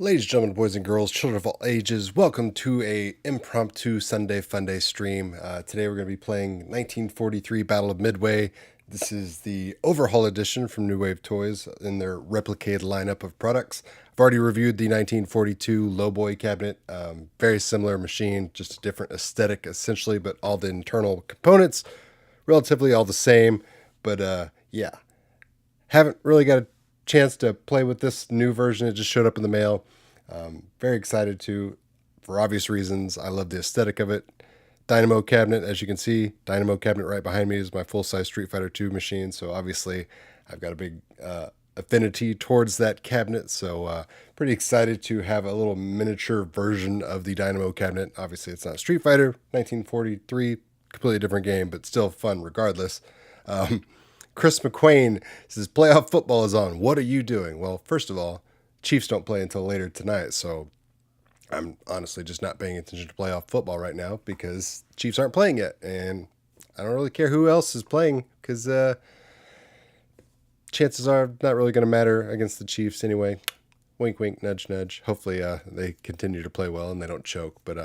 Ladies and gentlemen, boys and girls, children of all ages, welcome to a impromptu Sunday Funday stream. Today we're going to be playing 1943 Battle of Midway. This is the overhaul edition from New Wave Toys in their Replicade lineup of products. I've already reviewed the 1942 Lowboy cabinet. Very similar machine, just a different aesthetic essentially, but all the internal components relatively all the same. But yeah, haven't really got a chance to play with this new version. It just showed up in the mail. Very excited to, for obvious reasons. I love the aesthetic of it. Dynamo cabinet, as you can see, Dynamo cabinet right behind me is my full-size Street Fighter 2 machine. So obviously I've got a big affinity towards that cabinet. So pretty excited to have a little miniature version of the Dynamo cabinet. Obviously it's not Street Fighter 1943, completely different game, but still fun regardless. Chris McQuain says, playoff football is on. What are you doing? Well, first of all, Chiefs don't play until later tonight, so I'm honestly just not paying attention to playoff football right now because Chiefs aren't playing yet, and I don't really care who else is playing because chances are not really going to matter against the Chiefs anyway. Wink, wink, nudge, nudge. Hopefully they continue to play well and they don't choke, but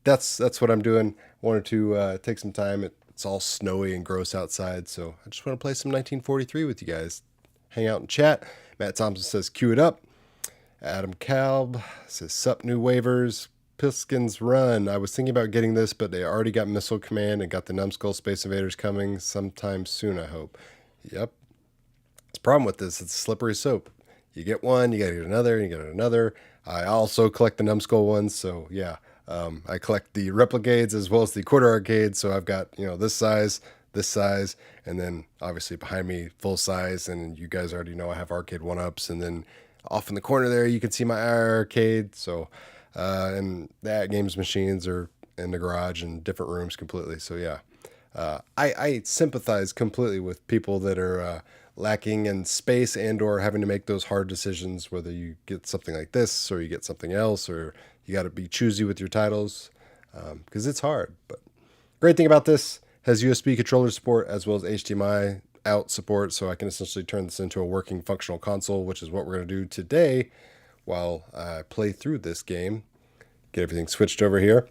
that's what I'm doing. I wanted to take some time. It's all snowy and gross outside, so I just want to play some 1943 with you guys. Hang out and chat. Matt Thompson says, cue it up. Adam Kalb says, sup, new waivers. Piskins run. I was thinking about getting this, but they already got Missile Command and got the Numbskull Space Invaders coming sometime soon, I hope. Yep. It's a problem with this. It's slippery soap. You get one, you gotta get another, and you get another. I also collect the Numbskull ones, so yeah. I collect the Replicades as well as the quarter arcades, so I've got, this size, and then obviously behind me, full size, and you guys already know I have arcade one-ups, and then off in the corner there, you can see my arcade. So, and the games machines are in the garage and different rooms completely. So yeah, I sympathize completely with people that are lacking in space and or having to make those hard decisions, whether you get something like this or you get something else, or you got to be choosy with your titles, because it's hard. But great thing about this, has USB controller support as well as HDMI out support, so I can essentially turn this into a working functional console, which is what we're going to do today while I play through this game. Get everything switched over here.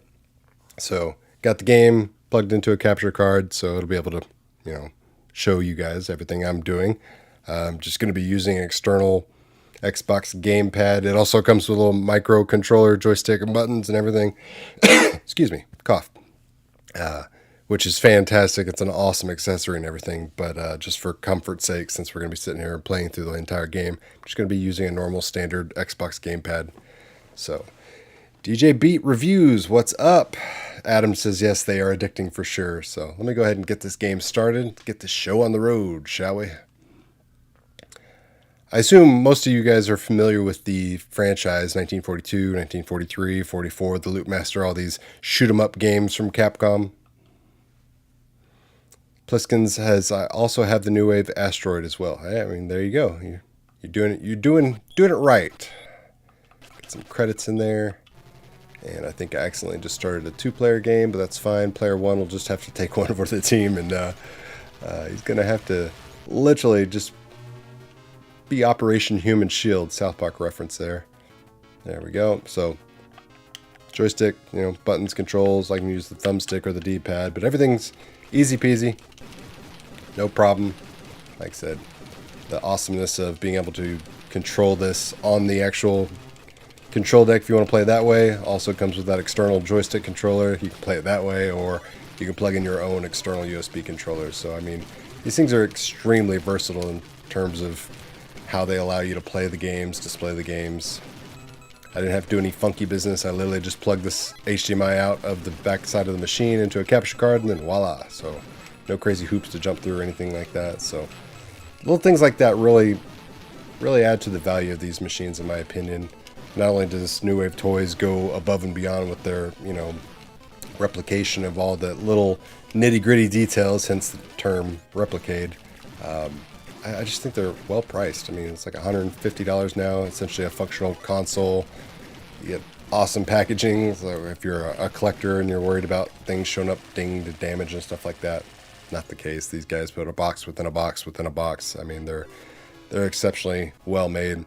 So got the game plugged into a capture card, so it'll be able to, show you guys everything I'm doing. I'm just going to be using an external Xbox gamepad. It also comes with a little microcontroller, joystick, and buttons and everything. Excuse me, cough. Which is fantastic. It's an awesome accessory and everything, but just for comfort's sake, since we're going to be sitting here and playing through the entire game, I'm just going to be using a normal standard Xbox gamepad. So, DJ Beat Reviews, what's up? Adam says, yes, they are addicting for sure. So let me go ahead and get this game started, get this show on the road, shall we? I assume most of you guys are familiar with the franchise 1942, 1943, 44, the Loot Master, all these shoot-'em-up games from Capcom. Pliskins has also have the New Wave Asteroid as well. I mean, there you go. You're doing it right. Get some credits in there. And I think I accidentally just started a 2-player game, but that's fine. Player 1 will just have to take one for the team, and he's going to have to literally just be Operation Human Shield. South Park reference there. There we go. So, joystick, buttons, controls. I can use the thumbstick or the D-pad, but everything's easy peasy. No problem. Like I said, the awesomeness of being able to control this on the actual control deck if you want to play it that way. Also comes with that external joystick controller. You can play it that way, or you can plug in your own external USB controllers. So, I mean, these things are extremely versatile in terms of how they allow you to play the games, display the games. I didn't have to do any funky business. I literally just plugged this HDMI out of the back side of the machine into a capture card, and then voila. So no crazy hoops to jump through or anything like that. So little things like that really add to the value of these machines, in my opinion. Not only does New Wave Toys go above and beyond with their, replication of all the little nitty-gritty details, hence the term Replicade. I just think they're well priced. I mean, it's like $150 now, essentially a functional console. You get awesome packaging. So if you're a collector and you're worried about things showing up dinged, damage and stuff like that, not the case. These guys put a box within a box within a box. I mean, they're exceptionally well made.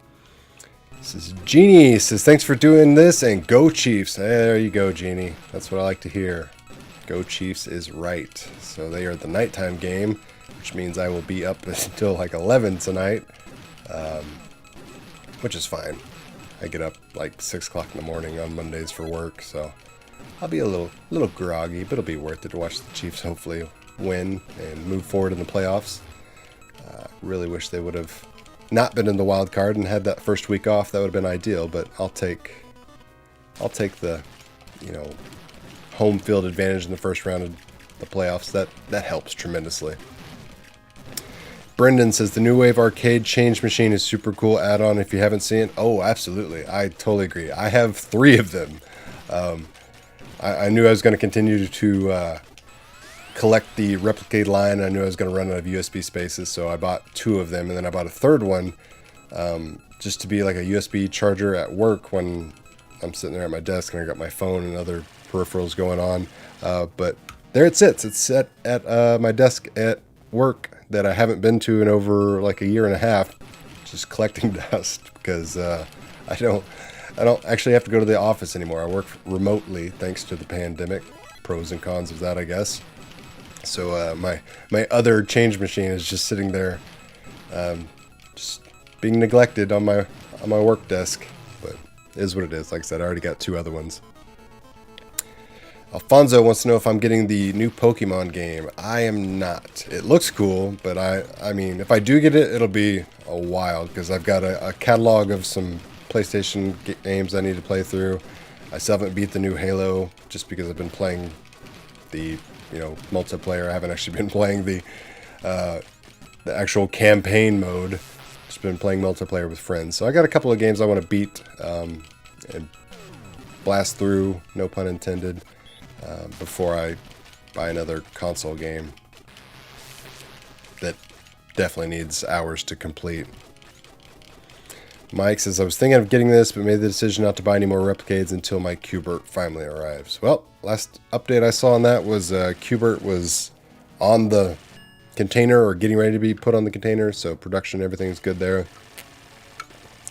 This is Jeannie. Says, thanks for doing this and go Chiefs. There you go, Jeannie. That's what I like to hear. Go Chiefs is right. So they are the nighttime game, which means I will be up until like 11 tonight, which is fine. I get up like 6 o'clock in the morning on Mondays for work, so I'll be a little groggy, but it'll be worth it to watch the Chiefs hopefully win and move forward in the playoffs. Really wish they would have not been in the wild card and had that first week off. That would have been ideal, but I'll take the, home field advantage in the first round of the playoffs. That helps tremendously. Brendan says the New Wave Arcade Change Machine is super cool add-on if you haven't seen it. Oh, absolutely. I totally agree. I have 3 of them. I knew I was going to continue to collect the Replicade line. I knew I was going to run out of USB spaces, so I bought 2 of them, and then I bought a third one just to be like a USB charger at work when I'm sitting there at my desk and I got my phone and other peripherals going on. But there it sits. It's set at my desk at work that I haven't been to in over like a year and a half, just collecting dust because I don't actually have to go to the office anymore. I work remotely thanks to the pandemic. Pros and cons of that, I guess. So my other change machine is just sitting there, just being neglected on my work desk. But it is what it is. Like I said, I already got 2 other ones. Alfonso wants to know if I'm getting the new Pokemon game. I am not. It looks cool, but I mean, if I do get it, it'll be a while because I've got a catalog of some PlayStation games I need to play through. I still haven't beat the new Halo just because I've been playing the multiplayer. I haven't actually been playing the actual campaign mode. Just been playing multiplayer with friends. So I got a couple of games I want to beat and blast through, no pun intended, before I buy another console game that definitely needs hours to complete. Mike says, I was thinking of getting this, but made the decision not to buy any more Replicades until my Q*bert finally arrives. Well, last update I saw on that was Q*bert was on the container or getting ready to be put on the container, so production, everything's good there.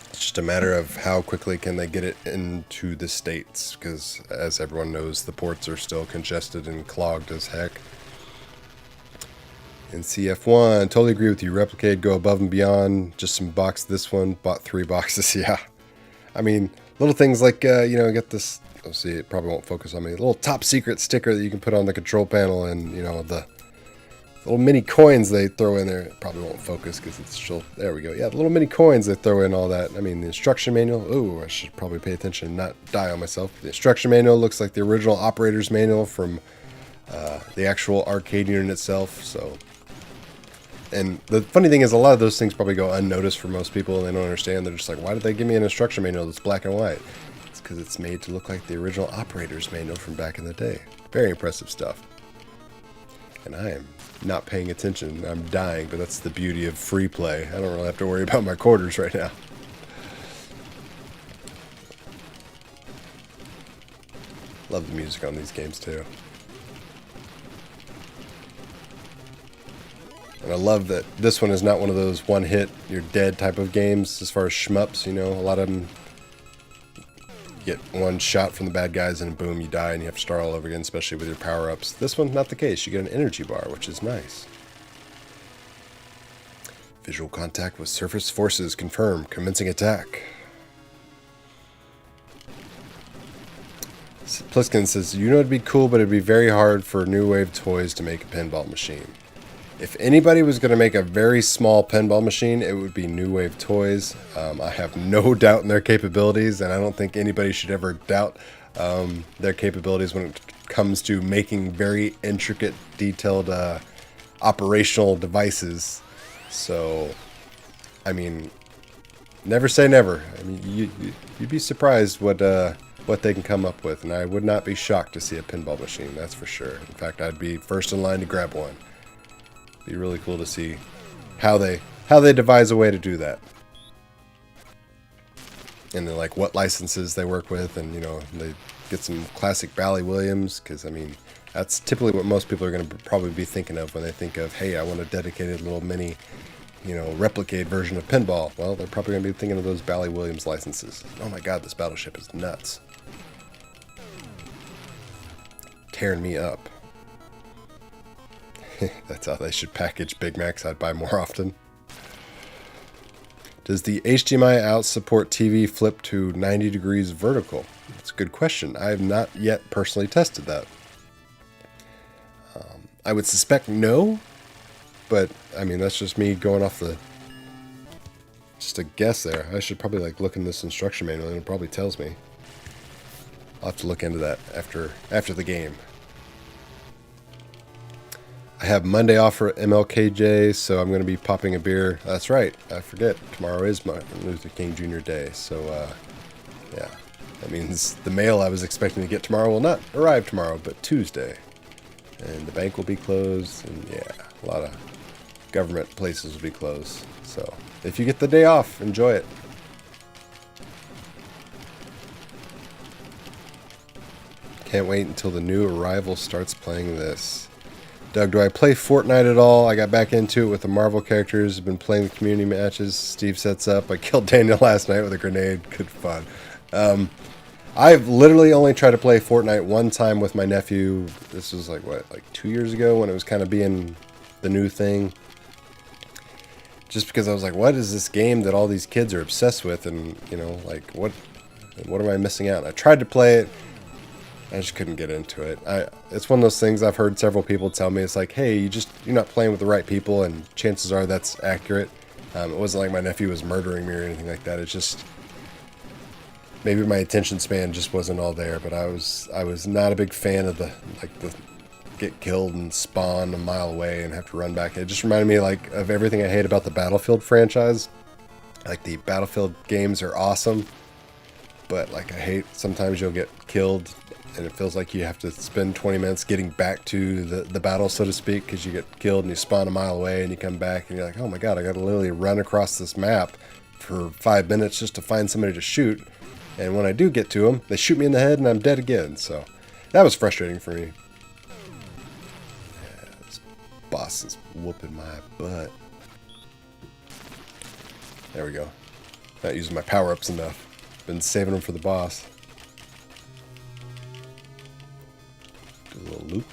It's just a matter of how quickly can they get it into the States, because as everyone knows, the ports are still congested and clogged as heck. In CF1, totally agree with you. Replicade, go above and beyond. Just some box. This one, bought 3 boxes. Yeah. I mean, little things like, get this. Let's see, it probably won't focus on me. A little top secret sticker that you can put on the control panel, and, the little mini coins they throw in there. It probably won't focus because it's still. There we go. Yeah, the little mini coins they throw in, all that. I mean, the instruction manual. Ooh, I should probably pay attention and not die on myself. The instruction manual looks like the original operator's manual from the actual arcade unit itself, so. And the funny thing is, a lot of those things probably go unnoticed for most people, and they don't understand. They're just like, why did they give me an instruction manual that's black and white? It's because it's made to look like the original operator's manual from back in the day. Very impressive stuff. And I am not paying attention. I'm dying, but that's the beauty of free play. I don't really have to worry about my quarters right now. Love the music on these games, too. And I love that this one is not one of those one-hit, you're dead type of games as far as shmups, A lot of them, you get one shot from the bad guys and boom, you die and you have to start all over again, especially with your power-ups. This one's not the case. You get an energy bar, which is nice. Visual contact with surface forces confirmed. Commencing attack. Pliskin says, it'd be cool, but it'd be very hard for New Wave Toys to make a pinball machine. If anybody was going to make a very small pinball machine, it would be New Wave Toys. I have no doubt in their capabilities, and I don't think anybody should ever doubt their capabilities when it comes to making very intricate, detailed operational devices. So, I mean, never say never. I mean, you'd be surprised what they can come up with, and I would not be shocked to see a pinball machine, that's for sure. In fact, I'd be first in line to grab one. Be really cool to see how they devise a way to do that, and then like what licenses they work with, and they get some classic Bally Williams, because I mean that's typically what most people are going to probably be thinking of when they think of, hey, I want a dedicated little mini Replicade version of pinball. Well, they're probably going to be thinking of those Bally Williams licenses. Oh my god, this battleship is nuts. Tearing me up. That's how they should package Big Macs I'd buy more often. Does the HDMI out support TV flip to 90 degrees vertical? That's a good question. I have not yet personally tested that. I would suspect no, but I mean, that's just me going off just a guess there. I should probably look in this instruction manual and it probably tells me. I'll have to look into that after the game. I have Monday off for MLKJ, so I'm going to be popping a beer. That's right, I forget. Tomorrow is Martin Luther King Jr. Day, so yeah. That means the mail I was expecting to get tomorrow will not arrive tomorrow, but Tuesday. And the bank will be closed, and yeah, a lot of government places will be closed. So if you get the day off, enjoy it. Can't wait until the new arrival starts playing this. Doug, do I play Fortnite at all? I got back into it with the Marvel characters. Been playing the community matches. Steve sets up. I killed Daniel last night with a grenade. Good fun. I've literally only tried to play Fortnite one time with my nephew. This was like 2 years ago when it was kind of being the new thing. Just because I was like, what is this game that all these kids are obsessed with? And, what am I missing out? And I tried to play it. I just couldn't get into it. It's one of those things I've heard several people tell me. It's like, hey, you're not playing with the right people, and chances are that's accurate. It wasn't like my nephew was murdering me or anything like that. It's just maybe my attention span just wasn't all there. But I was not a big fan of the get killed and spawn a mile away and have to run back. It just reminded me of everything I hate about the Battlefield franchise. The Battlefield games are awesome, but I hate sometimes you'll get killed and it feels like you have to spend 20 minutes getting back to the battle, so to speak, because you get killed and you spawn a mile away and you come back and you're like, oh my god, I gotta literally run across this map for 5 minutes just to find somebody to shoot. And when I do get to them, they shoot me in the head and I'm dead again. So that was frustrating for me. Yeah, this boss is whooping my butt. There we go. Not using my power-ups enough. Been saving them for the boss. Do a little loop.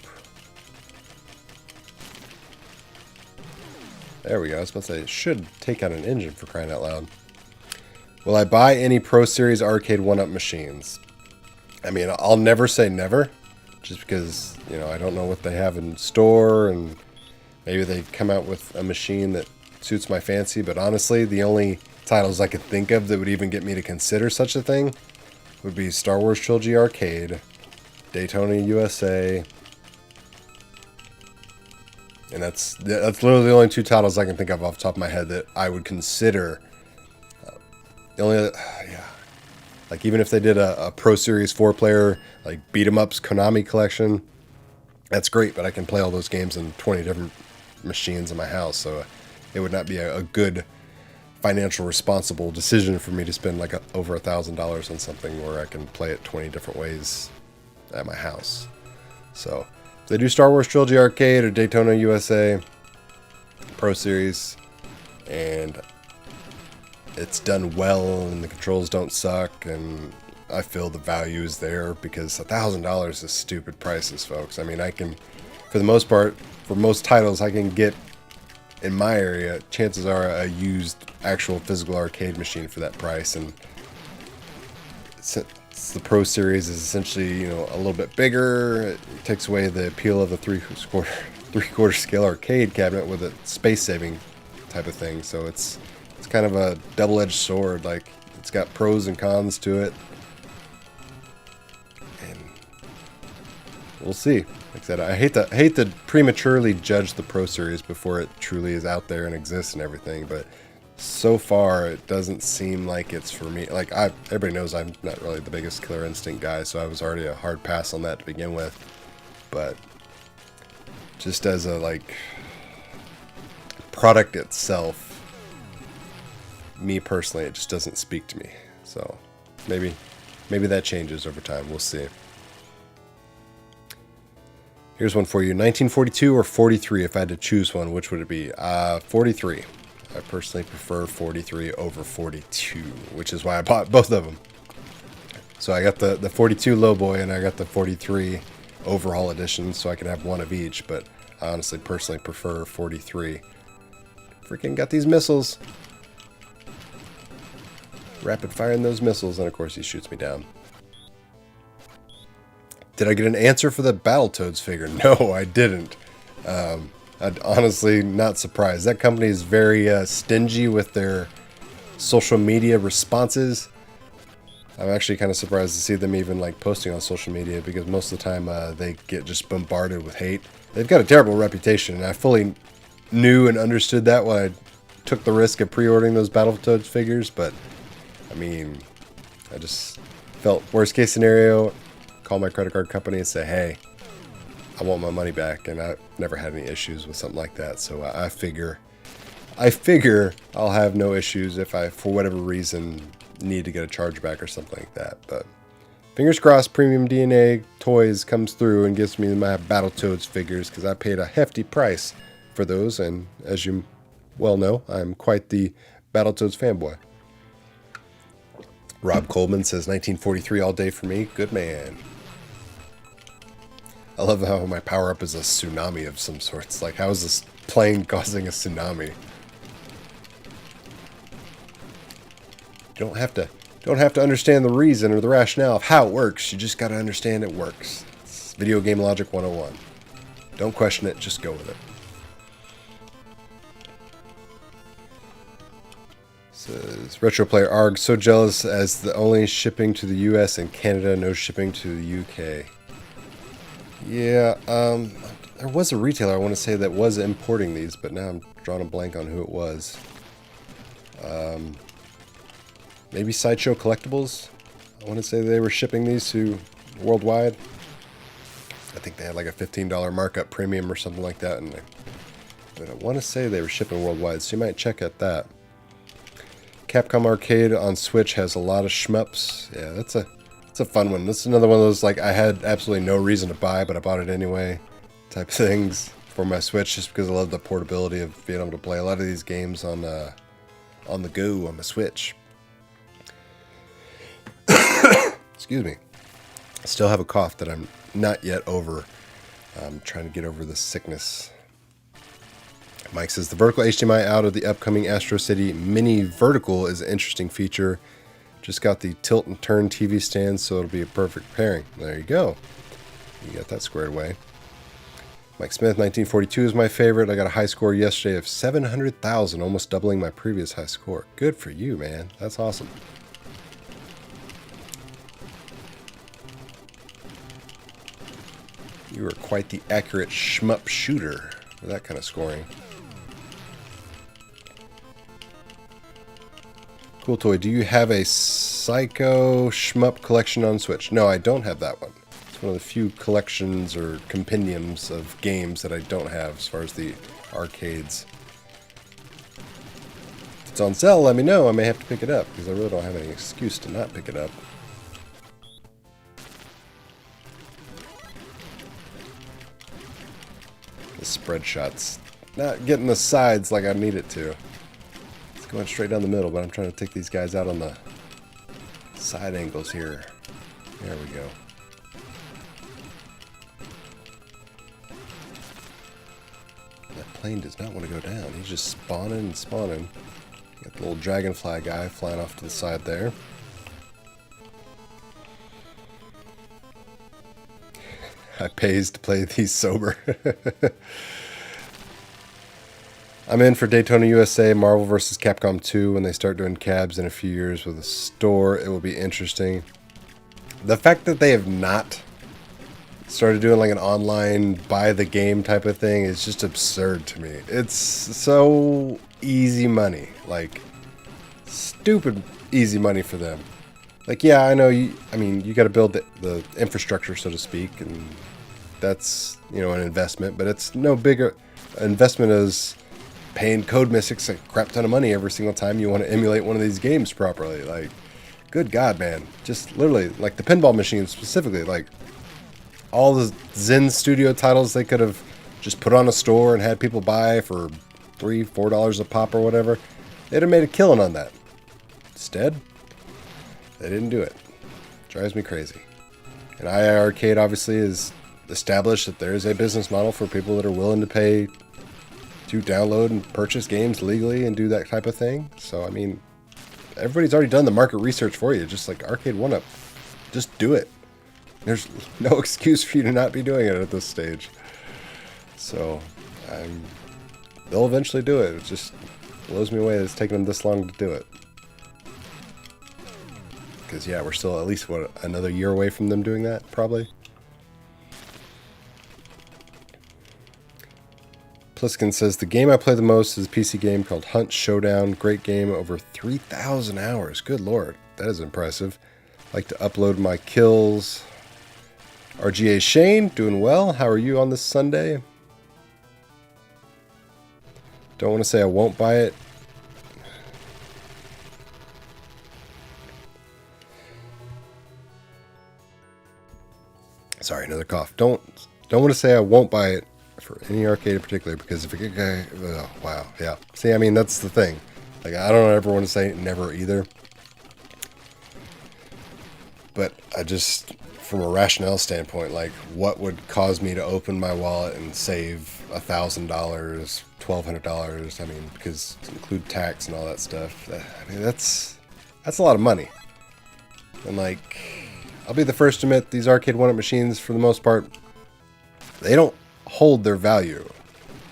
There we go. I was about to say, it should take out an engine, for crying out loud. Will I buy any Pro Series Arcade 1-Up machines? I mean, I'll never say never, just because, I don't know what they have in store, and maybe they come out with a machine that suits my fancy, but honestly, the only titles I could think of that would even get me to consider such a thing would be Star Wars Trilogy Arcade, Daytona USA, and that's literally the only two titles I can think of off the top of my head that I would consider. The only, even if they did a Pro Series 4-player, beat 'em ups Konami collection, that's great, but I can play all those games in 20 different machines in my house, so it would not be a good financial responsible decision for me to spend over $1,000 on something where I can play it 20 different ways at my house. So if they do Star Wars Trilogy Arcade or Daytona USA Pro Series and it's done well and the controls don't suck and I feel the value is there, because $1,000 is stupid prices, folks. I mean, I can, for the most part, for most titles I can get in my area, chances are a used actual physical arcade machine for that price. And since the Pro Series is essentially, a little bit bigger, it takes away the appeal of the three-quarter scale arcade cabinet with a space-saving type of thing. So it's kind of a double-edged sword. It's got pros and cons to it, and we'll see. Like I said, I hate to prematurely judge the Pro Series before it truly is out there and exists and everything, but so far it doesn't seem like it's for me. Everybody knows I'm not really the biggest Killer Instinct guy, so I was already a hard pass on that to begin with. But just as a product itself, me personally, it just doesn't speak to me. So maybe that changes over time. We'll see. Here's one for you. 1942 or 43? If I had to choose one, which would it be? 43. I personally prefer 43 over 42, which is why I bought both of them. So I got the 42 lowboy and I got the 43 overhaul edition, so I can have one of each, but I honestly personally prefer 43. Freaking got these missiles. Rapid firing those missiles, and of course he shoots me down. Did I get an answer for the Battletoads figure? No, I didn't. I'm honestly not surprised. That company is very stingy with their social media responses. I'm actually kind of surprised to see them even like posting on social media, because most of the time they get just bombarded with hate. They've got a terrible reputation, and I fully knew and understood that when I took the risk of pre-ordering those Battletoads figures, but I mean, I just felt worst case scenario, call my credit card company and say, hey, I want my money back, and I've never had any issues with something like that. So I figure I'll have no issues if I, for whatever reason, need to get a chargeback or something like that. But fingers crossed, Premium DNA Toys comes through and gives me my Battletoads figures, because I paid a hefty price for those, and as you well know, I'm quite the Battletoads fanboy. Rob Coleman says 1943 all day for me. Good man. I love how my power-up is a tsunami of some sorts. Like, how is this plane causing a tsunami? You don't have to understand the reason or the rationale of how it works. You just got to understand it works. It's video game logic 101. Don't question it, just go with it. Says Retro Player Arg, so jealous as the only shipping to the US and Canada, no shipping to the UK. Yeah, there was a retailer I want to say that was importing these, but now I'm drawing a blank on who it was. Maybe Sideshow Collectibles? I want to say they were shipping these to worldwide. I think they had like a $15 markup premium or something like that, but I want to say they were shipping worldwide, so you might check at that. Capcom Arcade on Switch has a lot of shmups. Yeah, that's a fun one. This is another one of those, like, I had absolutely no reason to buy, but I bought it anyway type of things for my Switch, just because I love the portability of being able to play a lot of these games on the go on my Switch. Excuse me. I still have a cough that I'm not yet over. I'm trying to get over the sickness. Mike says, the vertical HDMI out of the upcoming Astro City Mini Vertical is an interesting feature. Just got the tilt and turn TV stand, so it'll be a perfect pairing. There you go. You got that squared away. Mike Smith, 1942 is my favorite. I got a high score yesterday of 700,000, almost doubling my previous high score. Good for you, man. That's awesome. You are quite the accurate shmup shooter for that kind of scoring. COOLTOY, do you have a Psycho Shmup collection on Switch? No, I don't have that one. It's one of the few collections or compendiums of games that I don't have as far as the arcades. If it's on sale, let me know. I may have to pick it up, because I really don't have any excuse to not pick it up. The spread shot's not getting the sides like I need it to. Going straight down the middle, but I'm trying to take these guys out on the side angles here. There we go. That plane does not want to go down. He's just spawning and spawning. Got the little dragonfly guy flying off to the side there. I pays to play these sober. I'm in for Daytona USA, Marvel vs. Capcom 2. When they start doing cabs in a few years with a store, it will be interesting. The fact that they have not started doing like an online buy the game type of thing is just absurd to me. It's so easy money. Like, stupid easy money for them. Like, yeah, I know, you got to build the infrastructure, so to speak, and that's, you know, an investment, but it's no bigger investment as paying Code Mystics a crap ton of money every single time you want to emulate one of these games properly. Like, good God, man. Just literally, like the pinball machine specifically, like all the Zen Studio titles they could have just put on a store and had people buy for $3, $4 a pop or whatever, they'd have made a killing on that. Instead, they didn't do it. Drives me crazy. And II Arcade obviously is established that there is a business model for people that are willing to pay to download and purchase games legally and do that type of thing. So, I mean, everybody's already done the market research for you, just like Arcade 1-Up. Just do it. There's no excuse for you to not be doing it at this stage. So, they'll eventually do it. It just blows me away that it's taken them this long to do it. Because, yeah, we're still at least, what, another year away from them doing that, probably? Pliskin says, the game I play the most is a PC game called Hunt Showdown. Great game, over 3,000 hours. Good lord, that is impressive. Like to upload my kills. RGA Shane, doing well. How are you on this Sunday? Don't want to say I won't buy it. Sorry, another cough. Don't want to say I won't buy it for any arcade in particular, because if it get wow, yeah. See, I mean, that's the thing. Like, I don't ever want to say never either. But I just, from a rationale standpoint, like, what would cause me to open my wallet and save $1,000, $1,200? I mean, because to include tax and all that stuff. I mean, that's a lot of money. And like, I'll be the first to admit, these arcade 1-Up machines, for the most part, they don't hold their value.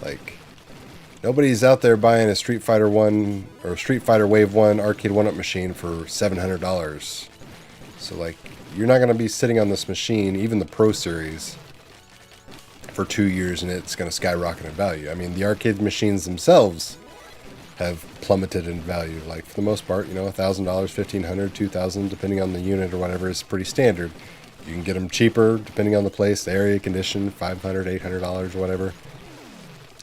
Like, nobody's out there buying a Street Fighter 1 or Street Fighter Wave 1 arcade 1-Up machine for $700. So like, you're not going to be sitting on this machine, even the Pro Series, for 2 years and it's going to skyrocket in value. I mean, the arcade machines themselves have plummeted in value. Like, for the most part, you know, $1,000, $1,500, $2,000, depending on the unit or whatever, is pretty standard. You can get them cheaper, depending on the place, the area, condition, $500, $800, whatever.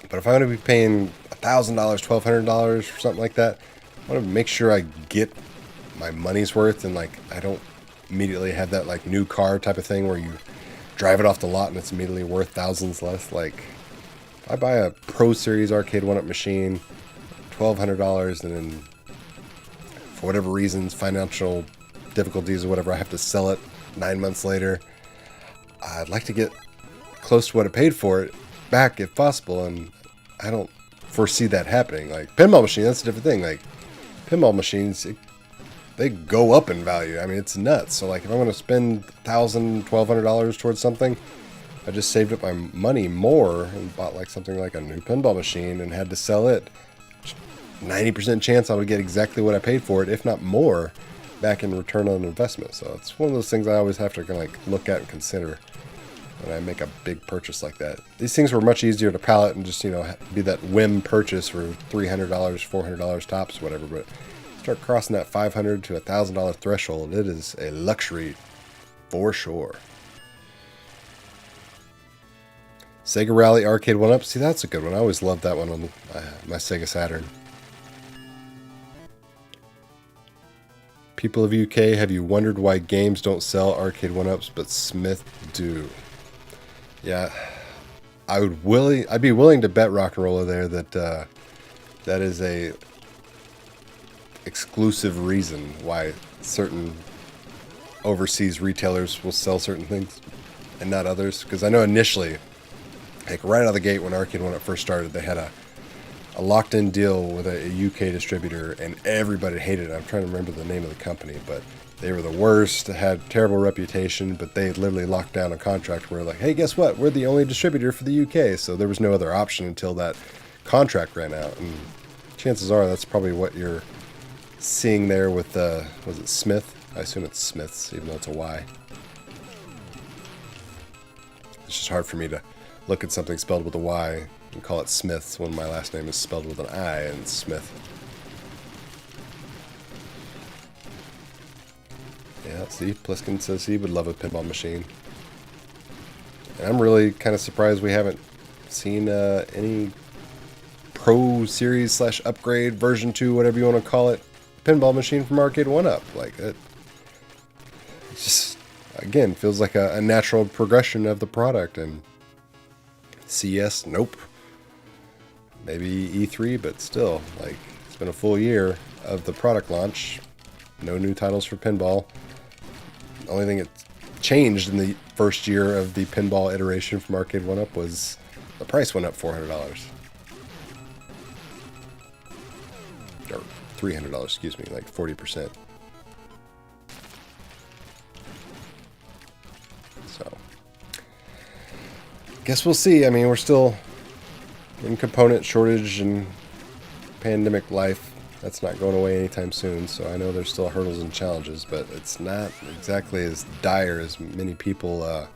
But if I'm going to be paying $1,000, $1,200 for something like that, I want to make sure I get my money's worth, and like, I don't immediately have that like new car type of thing where you drive it off the lot and it's immediately worth thousands less. Like, if I buy a Pro Series arcade 1-Up machine, $1,200, and then for whatever reasons, financial difficulties or whatever, I have to sell it 9 months later, I'd like to get close to what I paid for it back if possible, and I don't foresee that happening. Like, pinball machine, that's a different thing. Like, pinball machines, they go up in value. I mean, it's nuts. So like, if I'm going to spend $1,000, $1,200 towards something, I just saved up my money more and bought like something like a new pinball machine and had to sell it. 90% chance I would get exactly what I paid for it, if not more, back in return on investment. So it's one of those things I always have to kind of like look at and consider when I make a big purchase like that. These things were much easier to pallet and just, you know, be that whim purchase for $300, $400 tops, whatever. But start crossing that $500 to $1,000 threshold, it is a luxury for sure. Sega Rally Arcade 1-Up. See, that's a good one. I always loved that one on my Sega Saturn. People of UK, have you wondered why games don't sell arcade 1-Ups but Smith do? Yeah, I'd be willing to bet Rock and Roller there that that is a exclusive reason why certain overseas retailers will sell certain things and not others. Because I know initially, like right out of the gate when Arcade 1-Up first started, they had a locked-in deal with a UK distributor, and everybody hated it. I'm trying to remember the name of the company, but they were the worst, had a terrible reputation, but they literally locked down a contract where like, hey, guess what? We're the only distributor for the UK, so there was no other option until that contract ran out. And chances are that's probably what you're seeing there with, was it Smith? I assume it's Smith's, even though it's a Y. It's just hard for me to look at something spelled with a Y and call it Smith's when my last name is spelled with an I and Smith. Yeah, see, Pliskin says he would love a pinball machine. And I'm really kind of surprised we haven't seen any Pro Series / upgrade version 2, whatever you want to call it, pinball machine from Arcade 1-Up. Like, it just, again, feels like a natural progression of the product. And CS, nope. maybe E3, but still, like, it's been a full year of the product launch. No new titles for pinball. The only thing that changed in the first year of the pinball iteration from Arcade 1-Up was the price went up $400. Or $300, excuse me, like 40%. So, guess we'll see. I mean, we're still in component shortage and pandemic life. That's not going away anytime soon, so I know there's still hurdles and challenges, but it's not exactly as dire as many people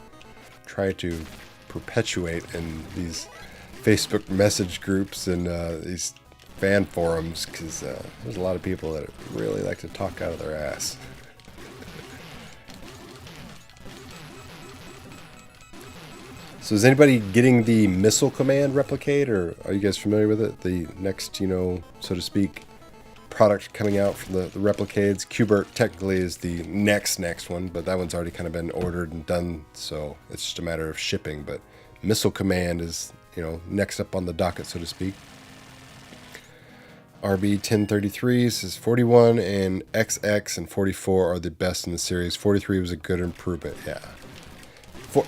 try to perpetuate in these Facebook message groups and these fan forums, because there's a lot of people that really like to talk out of their ass. So is anybody getting the missile command Replicade, or are you guys familiar with it? The next, you know, so to speak, product coming out from the Replicades. Qbert technically is the next one, but that one's already kind of been ordered and done, so it's just a matter of shipping. But missile command is, you know, next up on the docket, so to speak. RB 1033 says 41 and XX and 44 are the best in the series. 43 was a good improvement, yeah.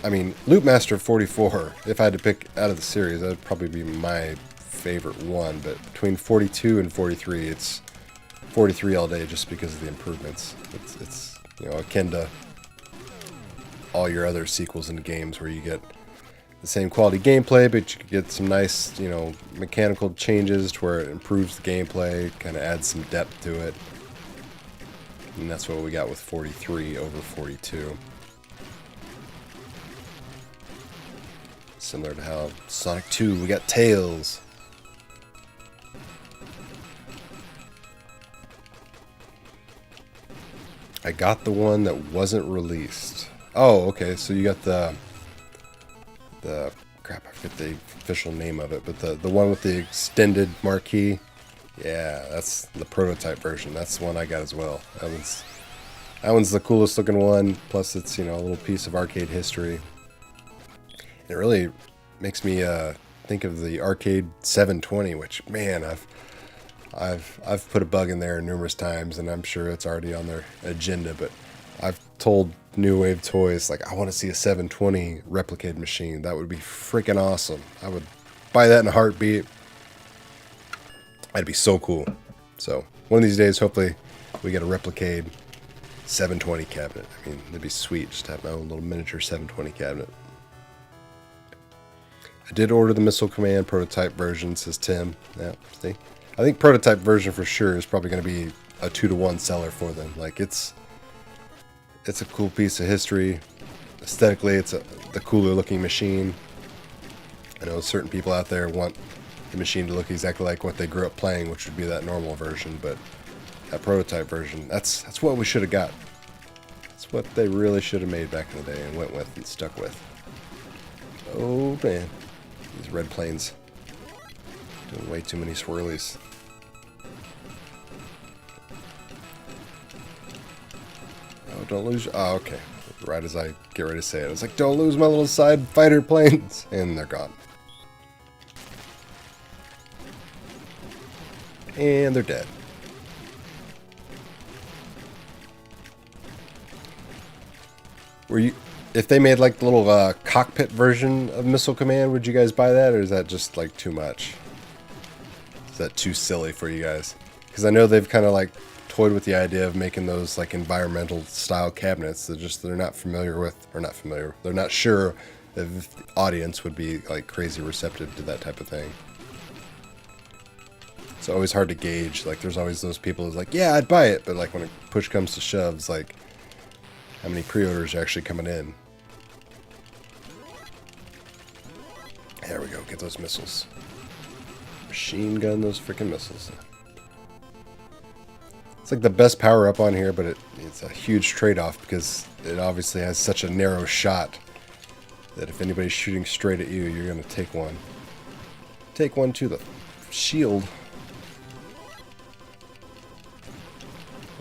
I mean, Loopmaster 44, if I had to pick out of the series, that would probably be my favorite one. But between 42 and 43, it's 43 all day just because of the improvements. It's you know, akin to all your other sequels and games where you get the same quality gameplay, but you get some nice, you know, mechanical changes to where it improves the gameplay, kind of adds some depth to it. And that's what we got with 43 over 42. Similar to how Sonic 2, we got Tails. I got the one that wasn't released. Oh, okay, so you got the crap, I forget the official name of it, but the one with the extended marquee. Yeah, that's the prototype version. That's the one I got as well. That one's the coolest looking one, plus it's, you know, a little piece of arcade history. It really makes me think of the Arcade 720, which, man, I've put a bug in there numerous times, and I'm sure it's already on their agenda. But I've told New Wave Toys, like, I want to see a 720 Replicade machine. That would be freaking awesome. I would buy that in a heartbeat. That'd be so cool. So one of these days, hopefully, we get a Replicade 720 cabinet. I mean, it'd be sweet just to have my own little miniature 720 cabinet. I did order the Missile Command prototype version, says Tim. Yeah, see? I think prototype version for sure is probably going to be a 2-to-1 seller for them. Like, it's a cool piece of history. Aesthetically, it's the cooler looking machine. I know certain people out there want the machine to look exactly like what they grew up playing, which would be that normal version, but that prototype version, that's what we should have got. That's what they really should have made back in the day and went with and stuck with. Oh man, these red planes doing way too many swirlies. Oh, don't lose. Oh, okay. Right as I get ready to say it, I was like, don't lose my little side fighter planes. And they're gone. And they're dead. Were you... If they made like the little cockpit version of Missile Command, would you guys buy that, or is that just like too much? Is that too silly for you guys? Because I know they've kind of like toyed with the idea of making those like environmental style cabinets that they're not familiar with, or not familiar. They're not sure if the audience would be like crazy receptive to that type of thing. It's always hard to gauge. Like there's always those people who's like, yeah, I'd buy it, but like when push comes to shove, it's like how many pre-orders are actually coming in. There we go, get those missiles. Machine gun those freaking missiles. It's like the best power up on here, but it's a huge trade-off because it obviously has such a narrow shot that if anybody's shooting straight at you, you're going to take one. Take one to the shield.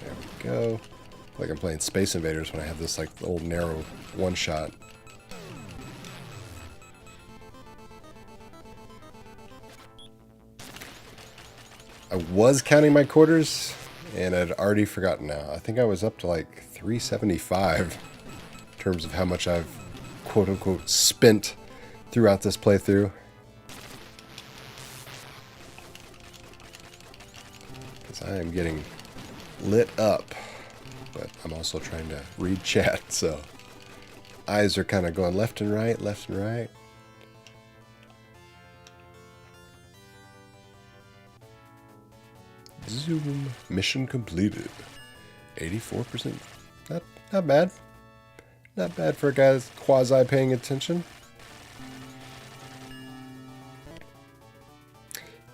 There we go. Like I'm playing Space Invaders when I have this like old narrow one shot. I was counting my quarters, and I'd already forgotten now. I think I was up to like 375 in terms of how much I've quote-unquote spent throughout this playthrough. Because I am getting lit up, but I'm also trying to read chat, so eyes are kind of going left and right, left and right. Zoom. Mission completed. 84%. Not bad. Not bad for a guy that's quasi paying attention.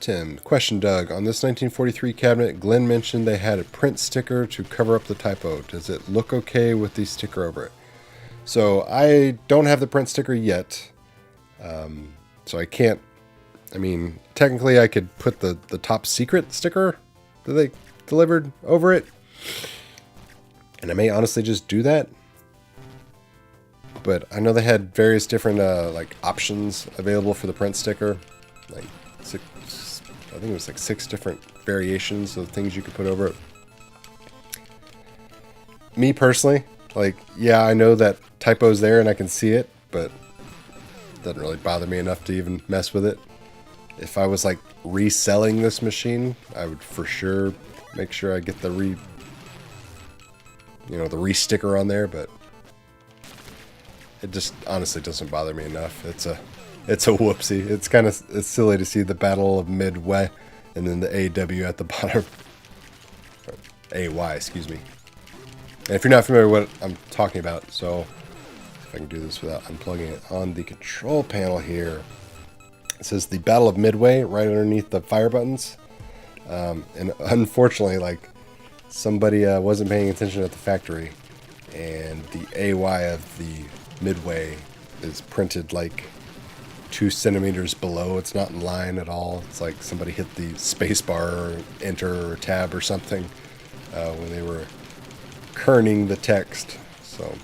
Tim. Question, Doug. On this 1943 cabinet, Glenn mentioned they had a print sticker to cover up the typo. Does it look okay with the sticker over it? So I don't have the print sticker yet. So I can't... I mean, technically I could put the top secret sticker that they delivered over it. And I may honestly just do that. But I know they had various different like options available for the print sticker. Like I think it was like 6 different variations of things you could put over it. Me personally, like, yeah, I know that typo's there and I can see it, but it doesn't really bother me enough to even mess with it. If I was like reselling this machine, I would for sure make sure I get the re-sticker on there, but it just honestly doesn't bother me enough. It's a whoopsie. It's silly to see the Battle of Midway and then the AW at the bottom. AY, excuse me. And if you're not familiar with what I'm talking about, so if I can do this without unplugging it, on the control panel here, it says the Battle of Midway right underneath the fire buttons. And unfortunately, like, somebody wasn't paying attention at the factory, and the AY of the Midway is printed like 2 centimeters below. It's not in line at all. It's like somebody hit the space bar or enter or tab or something when they were kerning the text. So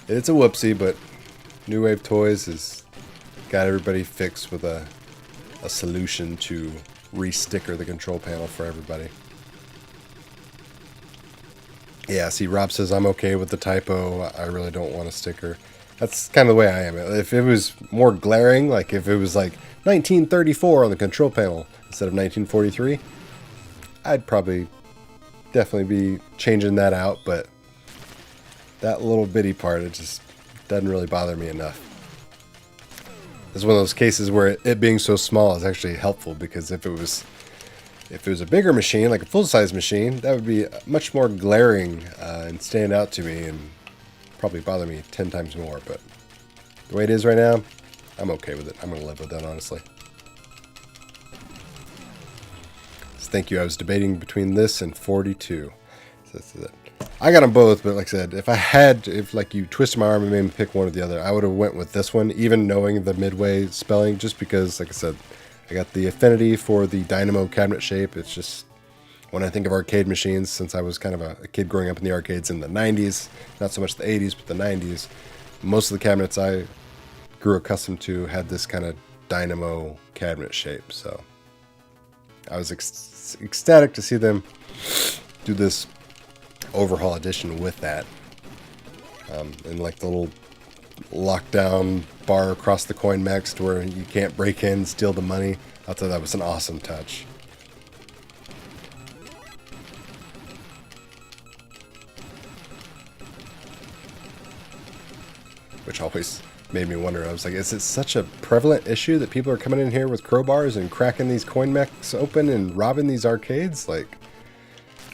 it's a whoopsie, but New Wave Toys has got everybody fixed with a solution to re-sticker the control panel for everybody. Yeah, see, Rob says, I'm okay with the typo. I really don't want a sticker. That's kind of the way I am. If it was more glaring, like if it was like 1934 on the control panel instead of 1943, I'd probably definitely be changing that out, but that little bitty part, it just doesn't really bother me enough. It's one of those cases where it being so small is actually helpful, because if it was a bigger machine, like a full-size machine, that would be much more glaring and stand out to me and probably bother me 10 times more. But the way it is right now, I'm okay with it. I'm going to live with that, honestly. So thank you. I was debating between this and 42. So that's it. I got them both, but like I said, if like you twisted my arm and made me pick one or the other, I would have went with this one, even knowing the Midway spelling, just because, like I said, I got the affinity for the dynamo cabinet shape. It's just, when I think of arcade machines, since I was kind of a kid growing up in the arcades in the 90s, not so much the 80s, but the 90s, most of the cabinets I grew accustomed to had this kind of dynamo cabinet shape. So I was ecstatic to see them do this overhaul edition with that. And like the little lockdown bar across the coin mechs to where you can't break in, steal the money. I thought that was an awesome touch. Which always made me wonder. I was like, is it such a prevalent issue that people are coming in here with crowbars and cracking these coin mechs open and robbing these arcades? Like,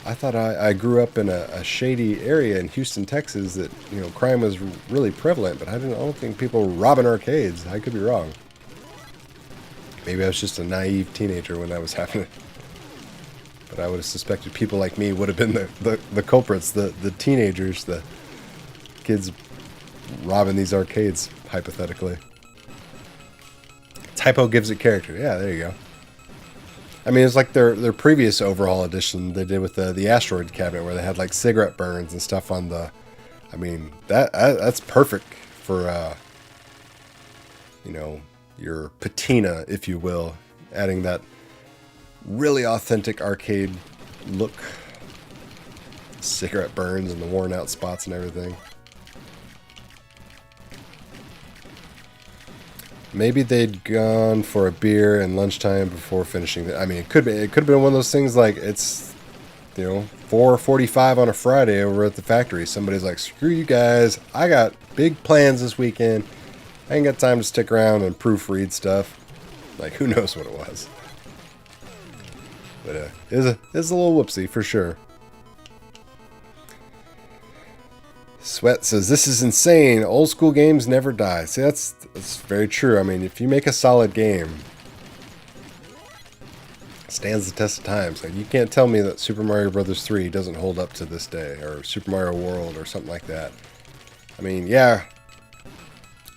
I thought I grew up in a shady area in Houston, Texas, that, you know, crime was really prevalent, but I don't think people were robbing arcades. I could be wrong. Maybe I was just a naive teenager when that was happening. But I would have suspected people like me would have been the culprits, the teenagers, the kids robbing these arcades, hypothetically. Typo gives it character. Yeah, there you go. I mean, it's like their previous overhaul edition they did with the asteroid cabinet, where they had like cigarette burns and stuff on the. I mean, that's perfect for you know, your patina, if you will. adding that really authentic arcade look. Cigarette burns and the worn out spots and everything. Maybe they'd gone for a beer and lunchtime before finishing. I mean, it could have been one of those things like it's, 4:45 on a Friday over at the factory. Somebody's like, "Screw you guys! I got big plans this weekend. I ain't got time to stick around and proofread stuff." Like, who knows what it was? But it's a little whoopsie for sure. Sweat says, "This is insane. Old school games never die." See, that's very true. I mean, if you make a solid game, it stands the test of time. Like, you can't tell me that Super Mario Bros. 3 doesn't hold up to this day, or Super Mario World, or something like that. I mean, yeah,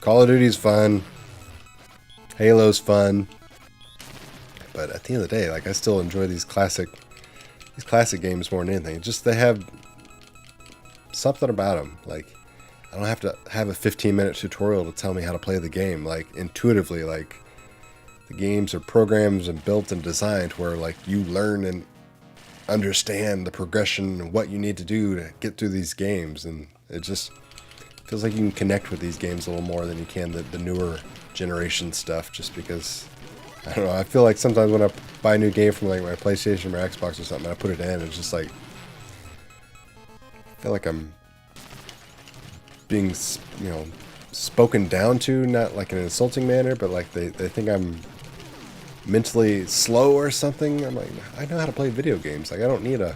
Call of Duty's fun, Halo's fun, but at the end of the day, like, I still enjoy these classic games more than anything. Just they have something about them. Like, I don't have to have a 15-minute tutorial to tell me how to play the game. Like, intuitively, like, the games are programmed and built and designed where, like, you learn and understand the progression and what you need to do to get through these games. And it just feels like you can connect with these games a little more than you can the newer generation stuff, just because, I don't know, I feel like sometimes when I buy a new game from, like, my PlayStation or my Xbox or something, and I put it in, it's just like, I feel like I'm being, spoken down to, not like in an insulting manner, but like they think I'm mentally slow or something. I'm like, I know how to play video games. Like, I don't need a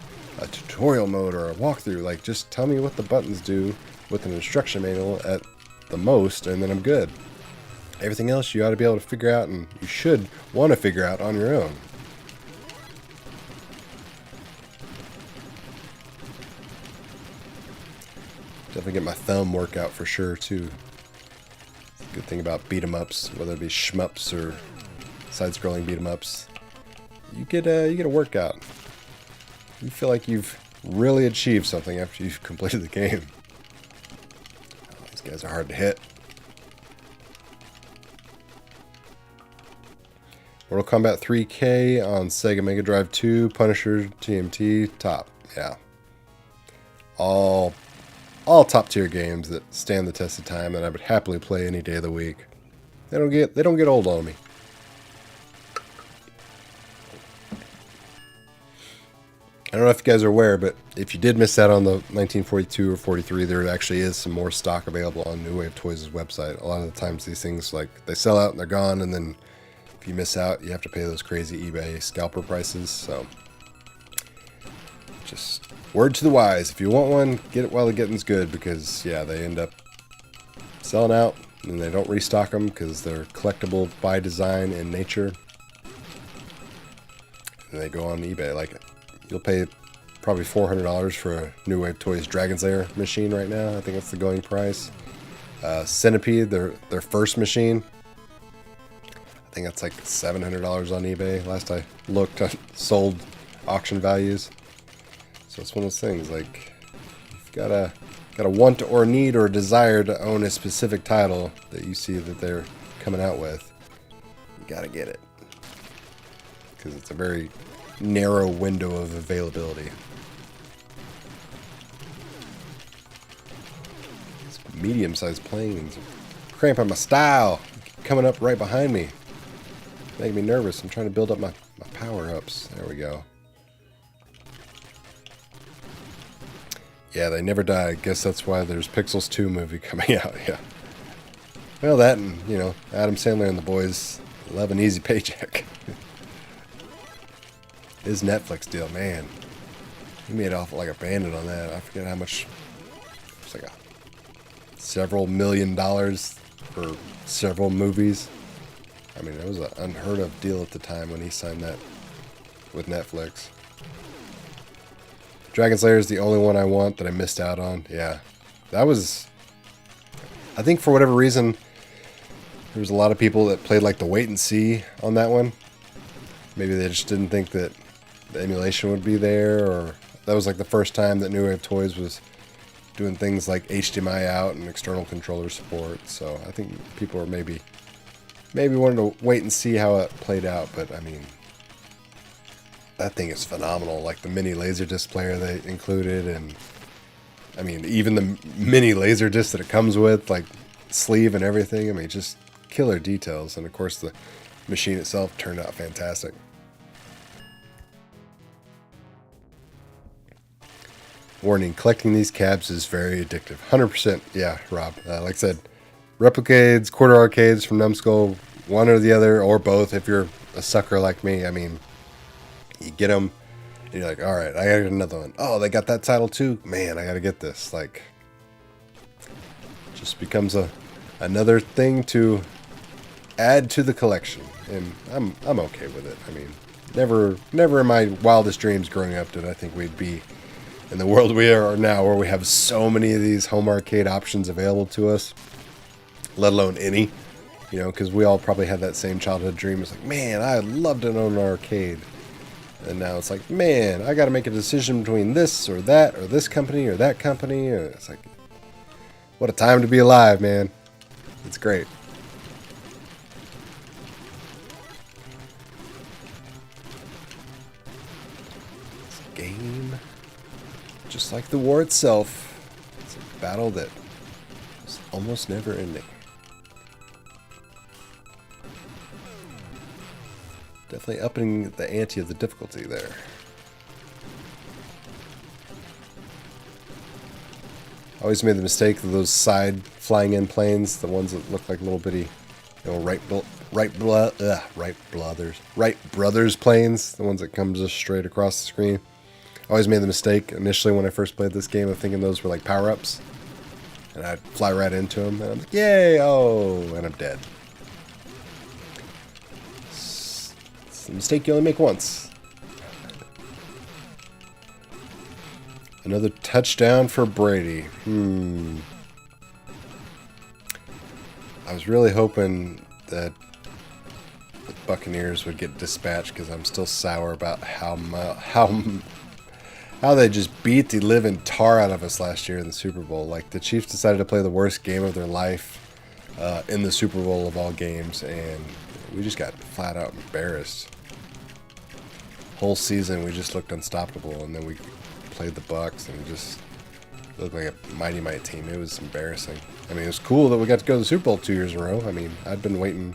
tutorial mode or a walkthrough. Like, just tell me what the buttons do with an instruction manual at the most, and then I'm good. Everything else you ought to be able to figure out, and you should want to figure out on your own. Definitely get my thumb workout for sure too. Good thing about beat 'em ups, whether it be shmups or side-scrolling beat 'em ups, you get a workout. You feel like you've really achieved something after you've completed the game. Oh, these guys are hard to hit. Mortal Kombat 3K on Sega Mega Drive 2, Punisher, TMT, top. Yeah. All top tier games that stand the test of time that I would happily play any day of the week. They don't get old on me. I don't know if you guys are aware, but if you did miss out on the 1942 or 43, there actually is some more stock available on New Wave Toys' website. A lot of the times these things, like, they sell out and they're gone, and then if you miss out, you have to pay those crazy eBay scalper prices. So just word to the wise, if you want one, get it while the getting's good, because yeah, they end up selling out and they don't restock them because they're collectible by design in nature, and they go on eBay. Like, you'll pay probably $400 for a New Wave Toys Dragon's Lair machine right now. I think that's the going price. Centipede, their first machine, I think that's like $700 on eBay last I looked on sold auction values. So it's one of those things, like, you've got to want or need or desire to own a specific title that you see that they're coming out with. You got to get it, because it's a very narrow window of availability. These medium-sized planes are cramping my style, coming up right behind me, making me nervous. I'm trying to build up my power-ups. There we go. Yeah, they never die. I guess that's why there's Pixels 2 movie coming out. Yeah. Well, that and, Adam Sandler and the boys love an easy paycheck. His Netflix deal, man. He made off like a bandit on that. I forget how much. It's like several $1 million for several movies. I mean, it was an unheard of deal at the time when he signed that with Netflix. Dragon's Lair is the only one I want that I missed out on. Yeah, that was, I think for whatever reason, there was a lot of people that played like the wait and see on that one. Maybe they just didn't think that the emulation would be there, or that was like the first time that New Wave Toys was doing things like HDMI out and external controller support. So I think people were maybe maybe wanted to wait and see how it played out, but I mean, that thing is phenomenal. Like the mini Laserdisc player they included, and I mean, even the mini Laserdisc that it comes with, like sleeve and everything. I mean, just killer details. And of course, the machine itself turned out fantastic. Warning, collecting these cabs is very addictive. 100%. Yeah, Rob. Like I said, Replicades, quarter arcades from Numbskull, one or the other, or both if you're a sucker like me. I mean, you get them, and you're like, all right, I gotta get another one. Oh, they got that title too? Man, I gotta get this. Like, just becomes another thing to add to the collection, and I'm okay with it. I mean, never in my wildest dreams growing up did I think we'd be in the world we are now, where we have so many of these home arcade options available to us, let alone any, you know, because we all probably had that same childhood dream. It's like, man, I'd love to own an arcade. And now it's like, man, I got to make a decision between this or that, or this company or that company. And it's like, what a time to be alive, man. It's great. This game, just like the war itself, it's a battle that is almost never ending. Definitely upping the ante of the difficulty there. Always made the mistake of those side flying in planes, the ones that look like little bitty, you know, Wright Brothers planes, the ones that come just straight across the screen. Always made the mistake initially when I first played this game of thinking those were like power-ups, and I'd fly right into them, and I'm like, yay, oh, and I'm dead. It's a mistake you only make once. Another touchdown for Brady. I was really hoping that the Buccaneers would get dispatched, because I'm still sour about how they just beat the living tar out of us last year in the Super Bowl. Like, the Chiefs decided to play the worst game of their life in the Super Bowl of all games, and we just got flat out embarrassed. Whole season we just looked unstoppable, and then we played the Bucs and just looked like a mighty team. It was embarrassing. I mean, it was cool that we got to go to the Super Bowl 2 years in a row. I mean, I'd been waiting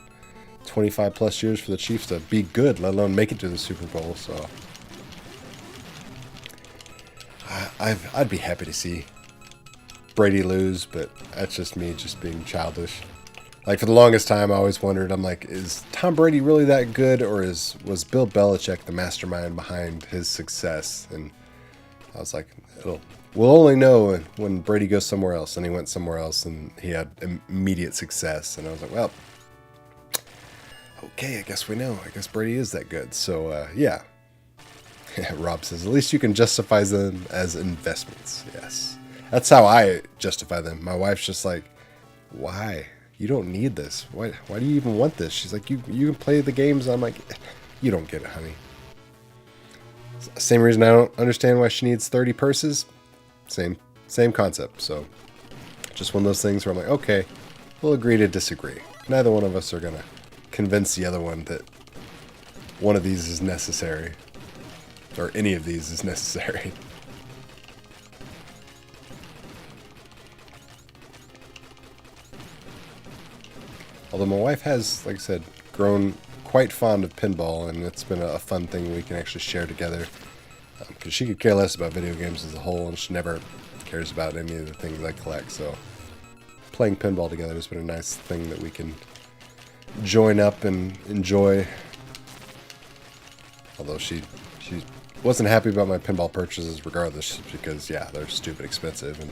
25 plus years for the Chiefs to be good, let alone make it to the Super Bowl. So I'd be happy to see Brady lose, but that's just me just being childish. Like, for the longest time, I always wondered, I'm like, is Tom Brady really that good, or was Bill Belichick the mastermind behind his success? And I was like, we'll only know when Brady goes somewhere else. And he went somewhere else, and he had immediate success. And I was like, well, okay, I guess we know. I guess Brady is that good. So, yeah. Rob says, at least you can justify them as investments. Yes. That's how I justify them. My wife's just like, why? You don't need this. Why do you even want this? She's like, you can play the games. I'm like, you don't get it, honey. Same reason I don't understand why she needs 30 purses. Same concept. So just one of those things where I'm like, okay, we'll agree to disagree. Neither one of us are going to convince the other one that one of these is necessary, or any of these is necessary. Although my wife has, like I said, grown quite fond of pinball, and it's been a fun thing we can actually share together. Because she could care less about video games as a whole, and she never cares about any of the things I collect. So playing pinball together has been a nice thing that we can join up and enjoy. Although she wasn't happy about my pinball purchases regardless, because, yeah, they're stupid expensive, and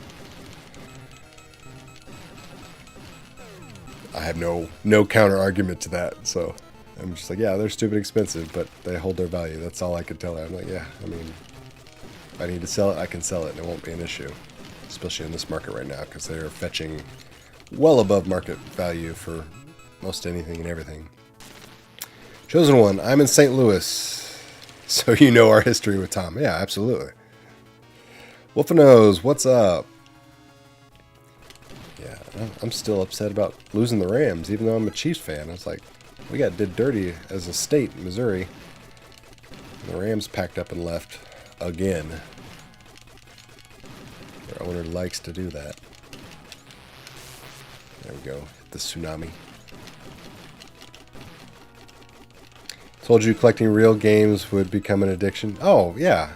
I have no counter argument to that. So I'm just like, yeah, they're stupid expensive, but they hold their value. That's all I could tell her. I'm like, yeah, I mean, if I need to sell it, I can sell it, and it won't be an issue, especially in this market right now, because they're fetching well above market value for most anything and everything. Chosen One, I'm in St. Louis, so you know our history with Tom. Yeah, absolutely. Wolfenose, what's up? Yeah, I'm still upset about losing the Rams, even though I'm a Chiefs fan. I was like, We got did dirty as a state, Missouri. The Rams packed up and left again. Their owner likes to do that. There we go. Hit the tsunami. Told you collecting real games would become an addiction. Oh, yeah.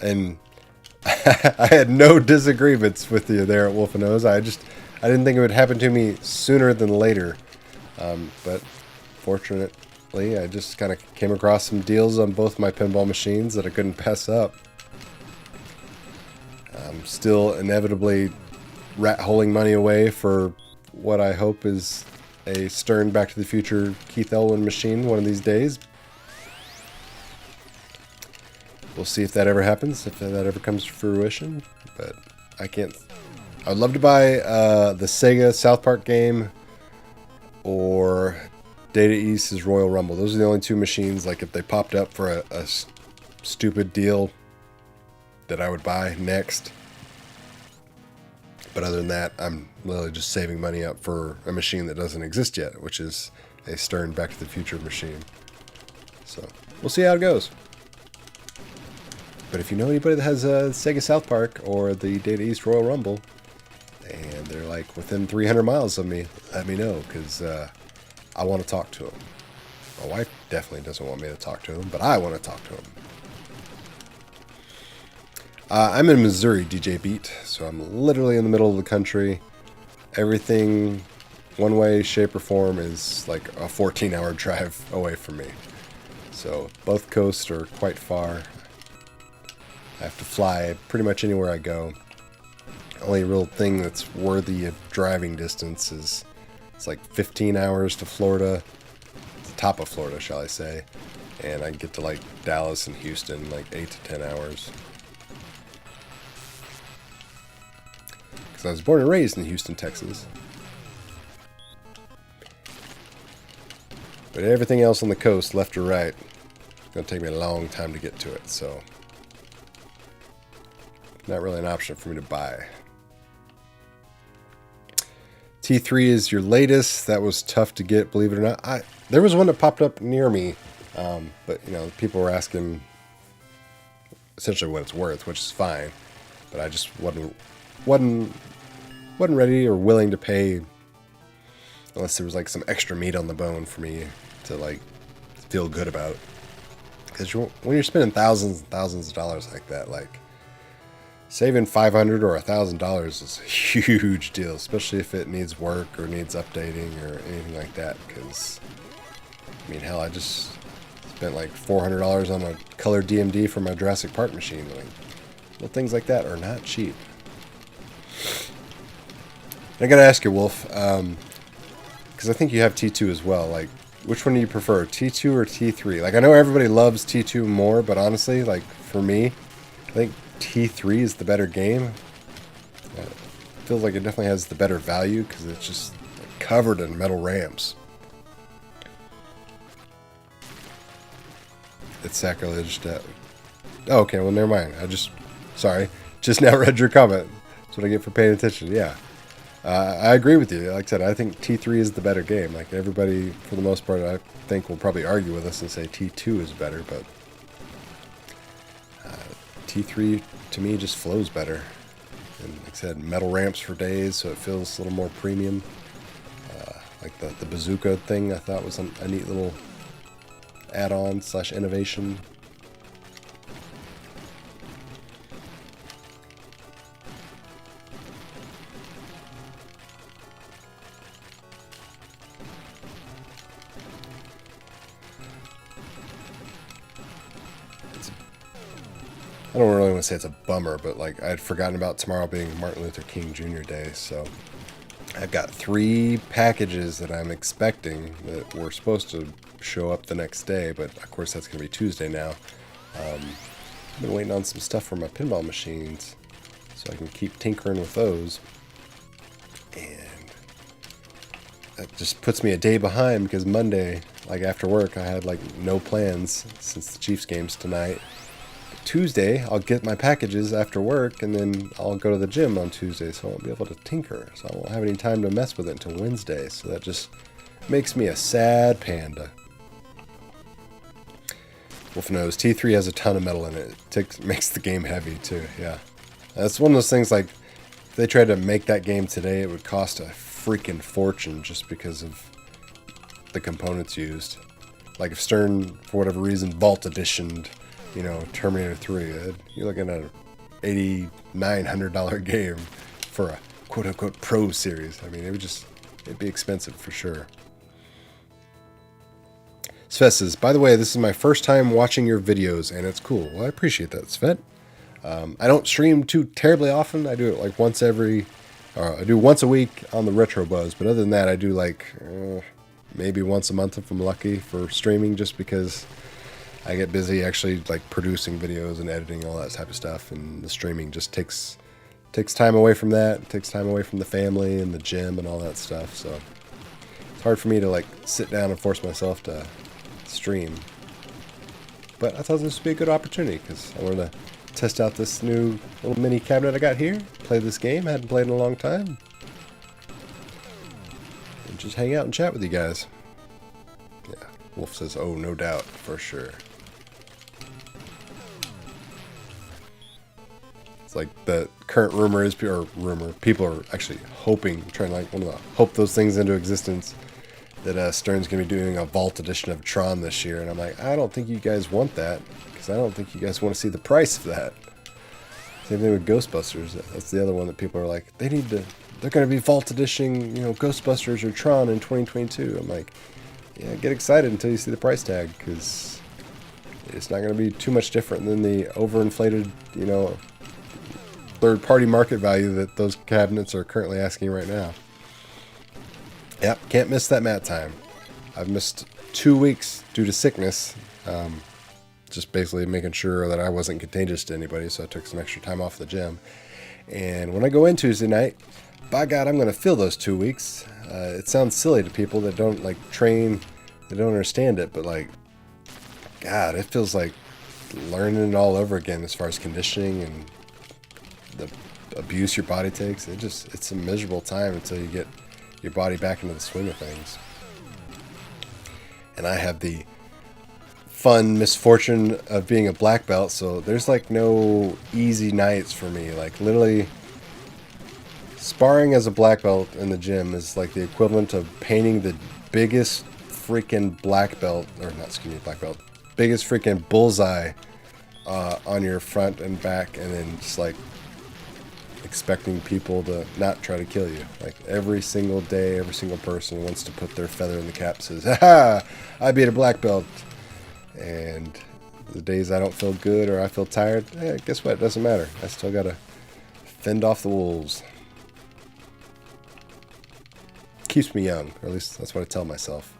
And I had no disagreements with you there at Wolf and O's. I didn't think it would happen to me sooner than later. But fortunately, I just kind of came across some deals on both my pinball machines that I couldn't pass up. I'm still inevitably rat-holing money away for what I hope is a Stern Back to the Future Keith Elwin machine one of these days. We'll see if that ever happens, if that ever comes to fruition. But I can't. I'd love to buy the Sega South Park game or Data East's Royal Rumble. Those are the only two machines, like if they popped up for a stupid deal, that I would buy next. But other than that, I'm literally just saving money up for a machine that doesn't exist yet, which is a Stern Back to the Future machine. So we'll see how it goes. But if you know anybody that has a Sega South Park or the Data East Royal Rumble, and they're like within 300 miles of me, let me know, because I want to talk to them. My wife definitely doesn't want me to talk to him, but I want to talk to him. I'm in Missouri, DJ Beat, so I'm literally in the middle of the country. Everything, one way, shape, or form, is like a 14-hour drive away from me. So both coasts are quite far. I have to fly pretty much anywhere I go. Only real thing that's worthy of driving distance is it's like 15 hours to Florida, the top of Florida, shall I say, and I get to like Dallas and Houston in like 8 to 10 hours. Because I was born and raised in Houston, Texas. But everything else on the coast, left or right, it's going to take me a long time to get to it, so not really an option for me to buy. T3 is your latest. That was tough to get, believe it or not. There was one that popped up near me, but you know, people were asking essentially what it's worth, which is fine. But I just wasn't ready or willing to pay unless there was like some extra meat on the bone for me to like feel good about. Because when you're spending thousands and thousands of dollars like that, like saving $500 or $1,000 is a huge deal, especially if it needs work or needs updating or anything like that. Because I mean, hell, I just spent like $400 on a color DMD for my Jurassic Park machine. Like, little things like that are not cheap. I gotta ask you, Wolf, because I think you have T2 as well. Like, which one do you prefer, T2 or T3? Like, I know everybody loves T2 more, but honestly, like for me, I think T3 is the better game. It feels like it definitely has the better value because it's just like covered in metal ramps. It's sacrilege to... Oh, okay, well, never mind. Sorry, just now read your comment. That's what I get for paying attention. Yeah. I agree with you. Like I said, I think T3 is the better game. Like, everybody, for the most part, I think will probably argue with us and say T2 is better, but T3, to me, just flows better. And like I said, metal ramps for days, so it feels a little more premium. Like the bazooka thing, I thought was a neat little add-on / innovation. I don't really want to say it's a bummer, but like I'd forgotten about tomorrow being Martin Luther King Jr. Day, so I've got 3 packages that I'm expecting that were supposed to show up the next day, but of course that's going to be Tuesday now. I've been waiting on some stuff for my pinball machines so I can keep tinkering with those, and that just puts me a day behind because Monday, like after work, I had like no plans since the Chiefs game's tonight. Tuesday, I'll get my packages after work, and then I'll go to the gym on Tuesday, so I won't be able to tinker. So I won't have any time to mess with it until Wednesday. So that just Makes me a sad panda. Wolf knows T3 has a ton of metal in it. Makes the game heavy too. Yeah, that's one of those things. Like, if they tried to make that game today, it would cost a freaking fortune just because of the components used. Like if Stern, for whatever reason, Vault Editioned, you know, Terminator 3, you're looking at an $8,900 game for a quote-unquote pro series. I mean, it'd be expensive for sure. Svet says, by the way, this is my first time watching your videos, and it's cool. Well, I appreciate that, Svet. I don't stream too terribly often. I do it like I do once a week on the Retro Buzz, but other than that, I do like maybe once a month if I'm lucky for streaming, just because I get busy actually like producing videos and editing all that type of stuff, and the streaming just takes time away from that. It takes time away from the family and the gym and all that stuff. So it's hard for me to like sit down and force myself to stream. But I thought this would be a good opportunity because I wanted to test out this new little mini cabinet I got here. Play this game. I hadn't played in a long time. And just hang out and chat with you guys. Yeah. Wolf says, oh, no doubt, for sure. It's like the current rumor is, people are actually hoping, trying to hope those things into existence, that Stern's going to be doing a Vault Edition of Tron this year. And I'm like, I don't think you guys want that, because I don't think you guys want to see the price of that. Same thing with Ghostbusters. That's the other one that people are like, they're going to be Vault Edition, you know, Ghostbusters or Tron in 2022. I'm like, yeah, get excited until you see the price tag, because it's not going to be too much different than the overinflated, you know, third-party market value that those cabinets are currently asking right now. Yep, can't miss that mat time. I've missed 2 weeks due to sickness. Just basically making sure that I wasn't contagious to anybody, so I took some extra time off the gym. And when I go in Tuesday night, by God, I'm going to fill those 2 weeks. It sounds silly to people that don't like train, that don't understand it, but like, God, it feels like learning it all over again as far as conditioning and the abuse your body takes. It's a miserable time until you get your body back into the swing of things. And I have the fun misfortune of being a black belt, so there's like no easy nights for me. Like literally sparring as a black belt in the gym is like the equivalent of painting the biggest freaking black belt, or not, excuse me, black belt, biggest freaking bullseye on your front and back, and then just like expecting people to not try to kill you. Like every single day, every single person wants to put their feather in the cap, says, "Ha! I beat a black belt." And the days I don't feel good or I feel tired, guess what? It doesn't matter. I still gotta fend off the wolves. Keeps me young, or at least that's what I tell myself.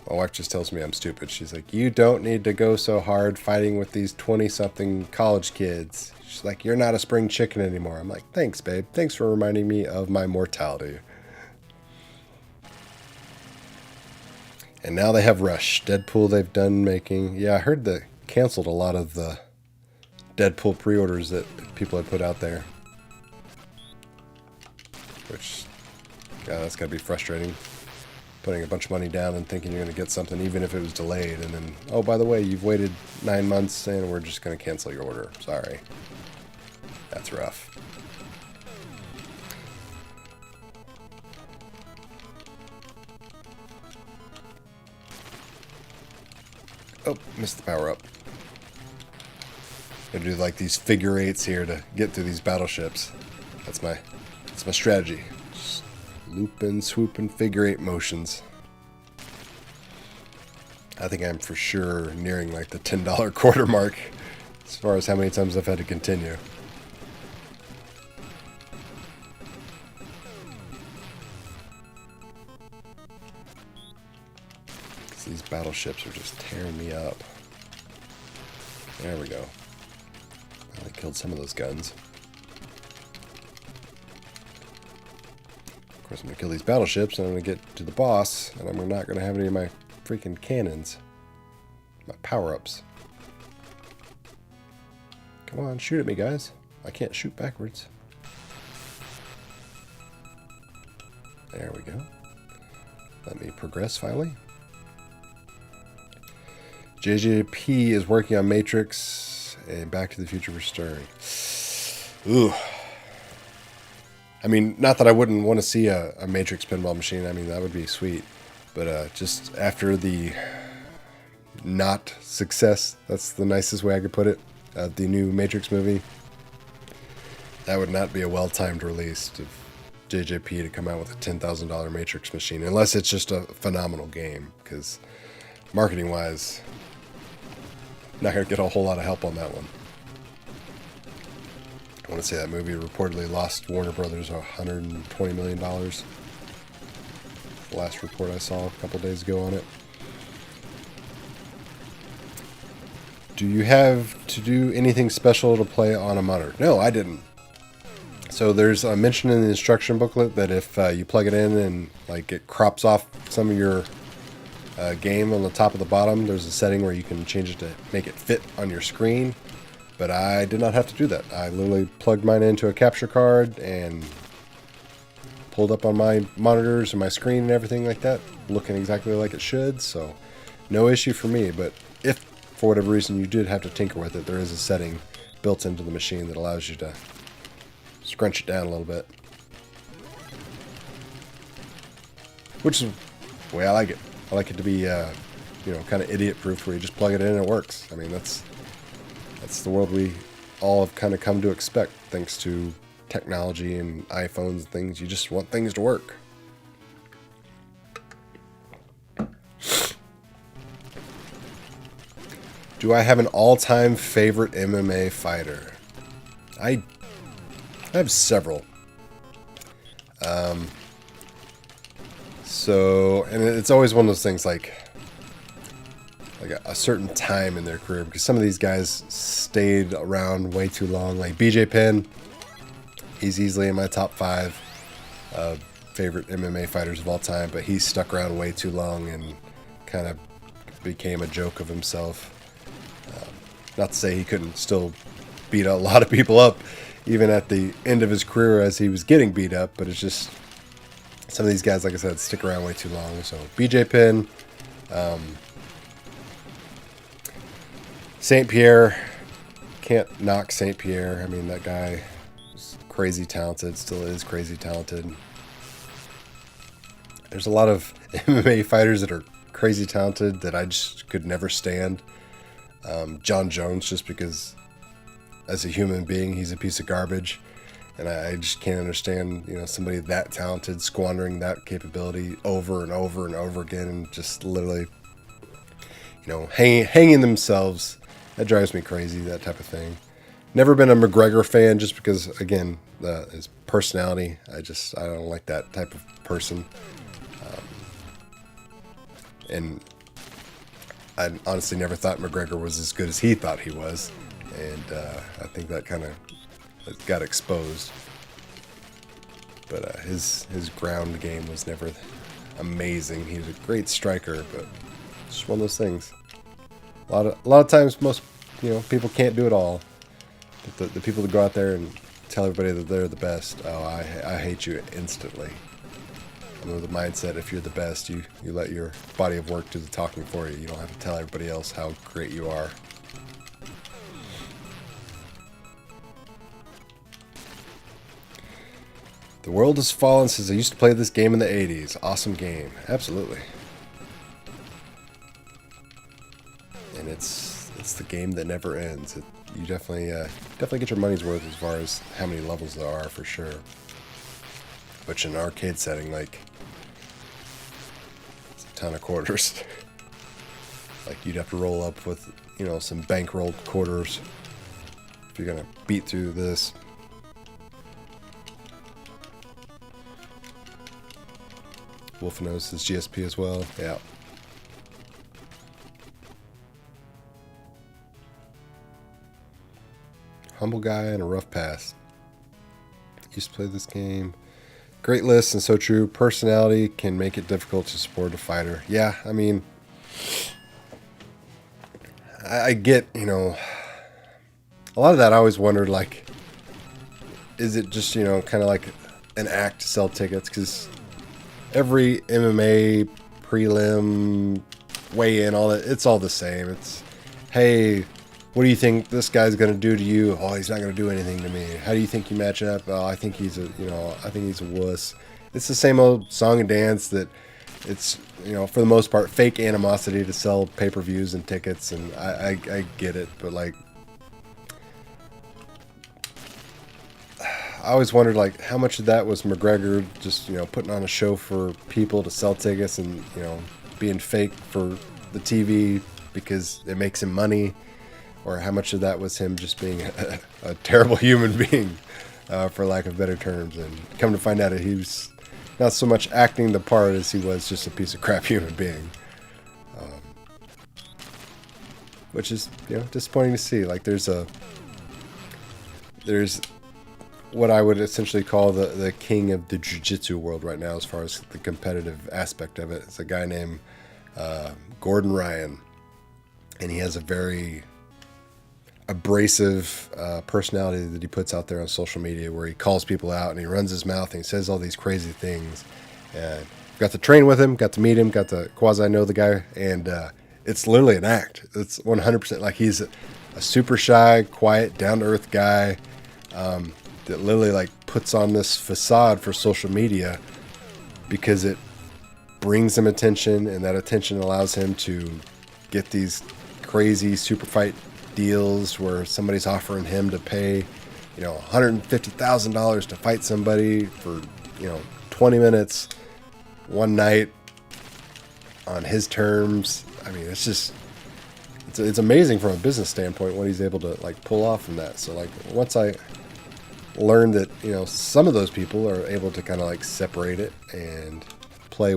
My wife just tells me I'm stupid. She's like, you don't need to go so hard fighting with these 20-something college kids. She's like, you're not a spring chicken anymore. I'm like, thanks, babe. Thanks for reminding me of my mortality. And now they have Rush. Deadpool they've done making. Yeah, I heard they canceled a lot of the Deadpool pre-orders that people had put out there. Which, God, that's got to be frustrating. Putting a bunch of money down and thinking you're going to get something even if it was delayed. And then, oh, by the way, you've waited 9 months and we're just going to cancel your order. Sorry. That's rough. Oh, missed the power up. Gonna do like these figure eights here to get through these battleships. That's my strategy. Just looping, swooping, figure eight motions. I think I'm for sure nearing like the $10 quarter mark as far as how many times I've had to continue. These battleships are just tearing me up. There we go. I killed some of those guns. Of course, I'm going to kill these battleships, and I'm going to get to the boss, and I'm not going to have any of my freaking cannons. My power-ups. Come on, shoot at me, guys. I can't shoot backwards. There we go. Let me progress finally. JJP is working on Matrix and Back to the Future Restoring. Ooh. I mean, not that I wouldn't want to see a Matrix pinball machine. I mean, that would be sweet. But just after the not success, that's the nicest way I could put it, of the new Matrix movie, that would not be a well-timed release of JJP to come out with a $10,000 Matrix machine, unless it's just a phenomenal game, because marketing-wise, not going to get a whole lot of help on that one. I want to say that movie reportedly lost Warner Brothers $120 million. The last report I saw a couple days ago on it. Do you have to do anything special to play on a monitor? No, I didn't. So there's a mention in the instruction booklet that if you plug it in and like it crops off some of your game on the top of the bottom, there's a setting where you can change it to make it fit on your screen. But I did not have to do that. I literally plugged mine into a capture card and pulled up on my monitors and my screen and everything like that, looking exactly like it should. So no issue for me. But if for whatever reason you did have to tinker with it, there is a setting built into the machine that allows you to scrunch it down a little bit, which is the way I like it. I like it to be, you know, kind of idiot-proof, where you just plug it in and it works. I mean, that's the world we all have kind of come to expect, thanks to technology and iPhones and things. You just want things to work. Do I have an all-time favorite MMA fighter? I have several. So, and it's always one of those things like a certain time in their career, because some of these guys stayed around way too long. Like BJ Penn, he's easily in my top 5 favorite MMA fighters of all time, but he stuck around way too long and kind of became a joke of himself. Not to say he couldn't still beat a lot of people up even at the end of his career as he was getting beat up, but it's just some of these guys, like I said, stick around way too long. So BJ Penn, St. Pierre, can't knock St. Pierre. I mean, that guy was crazy talented, still is crazy talented. There's a lot of MMA fighters that are crazy talented that I just could never stand. John Jones, just because as a human being, he's a piece of garbage. And I just can't understand, you know, somebody that talented squandering that capability over and over and over again, and just literally, you know, hanging themselves. That drives me crazy, that type of thing. Never been a McGregor fan, just because, again, his personality. I don't like that type of person. And I honestly never thought McGregor was as good as he thought he was. And I think that kind of got exposed. But his ground game was never amazing. He was a great striker, but just one of those things. A lot of times, most people can't do it all. But the people that go out there and tell everybody that they're the best, oh, I hate you instantly. I'm of the mindset, if you're the best, you let your body of work do the talking for you. You don't have to tell everybody else how great you are. The world has fallen since I used to play this game in the 80s. Awesome game. Absolutely. And it's the game that never ends. You definitely get your money's worth as far as how many levels there are, for sure. Which in an arcade setting, like, it's a ton of quarters. Like, you'd have to roll up with, some bankrolled quarters if you're gonna beat through this. Wolfenose is GSP as well. Yeah. Humble guy and a rough past. Used to play this game. Great list, and so true. Personality can make it difficult to support a fighter. Yeah, I mean, I get, a lot of that. I always wondered, like, is it just, kind of like an act to sell tickets? Because every MMA prelim, weigh-in, all that, it's all the same. It's, hey, what do you think this guy's going to do to you? Oh, he's not going to do anything to me. How do you think you match up? Oh, I think he's a wuss. It's the same old song and dance that it's, for the most part, fake animosity to sell pay-per-views and tickets, and I get it, but like, I always wondered, like, how much of that was McGregor just, putting on a show for people to sell tickets and, being fake for the TV because it makes him money, or how much of that was him just being a terrible human being, for lack of better terms, and come to find out that he was not so much acting the part as he was just a piece of crap human being. Which is, disappointing to see. Like, there's what I would essentially call the king of the jiu-jitsu world right now as far as the competitive aspect of it. It's a guy named Gordon Ryan, and he has a very abrasive personality that he puts out there on social media, where he calls people out and he runs his mouth and he says all these crazy things. And got to train with him, got to meet him, got to quasi-know the guy, and it's literally an act. It's 100% like he's a super shy, quiet, down-to-earth guy, that literally like puts on this facade for social media because it brings him attention, and that attention allows him to get these crazy super fight deals where somebody's offering him to pay, $150,000 to fight somebody for, 20 minutes one night on his terms. I mean, it's just, it's amazing from a business standpoint what he's able to like pull off from that. So like, once I learned that, some of those people are able to kind of like separate it and play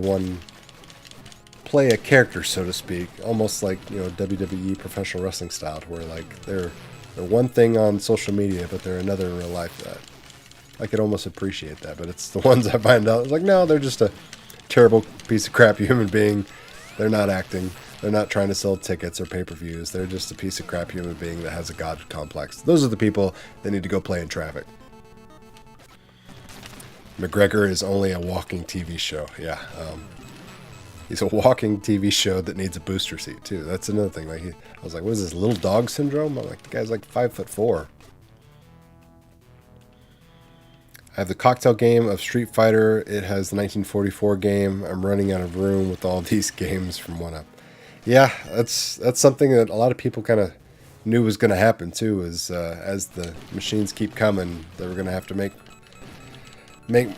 a character, so to speak, almost like, WWE professional wrestling style, where like they're one thing on social media, but they're another in real life. That I could almost appreciate that, but it's the ones I find out, it's like, no, they're just a terrible piece of crap human being. They're not acting. They're not trying to sell tickets or pay-per-views. They're just a piece of crap human being that has a god complex. Those are the people that need to go play in traffic. McGregor is only a walking TV show. Yeah. He's a walking TV show that needs a booster seat, too. That's another thing. Like, I was like, what is this, little dog syndrome? I'm like, the guy's like 5'4". I have the cocktail game of Street Fighter. It has the 1944 game. I'm running out of room with all these games from 1UP. Yeah, that's something that a lot of people kind of knew was going to happen, too, is as the machines keep coming, they were going to have to make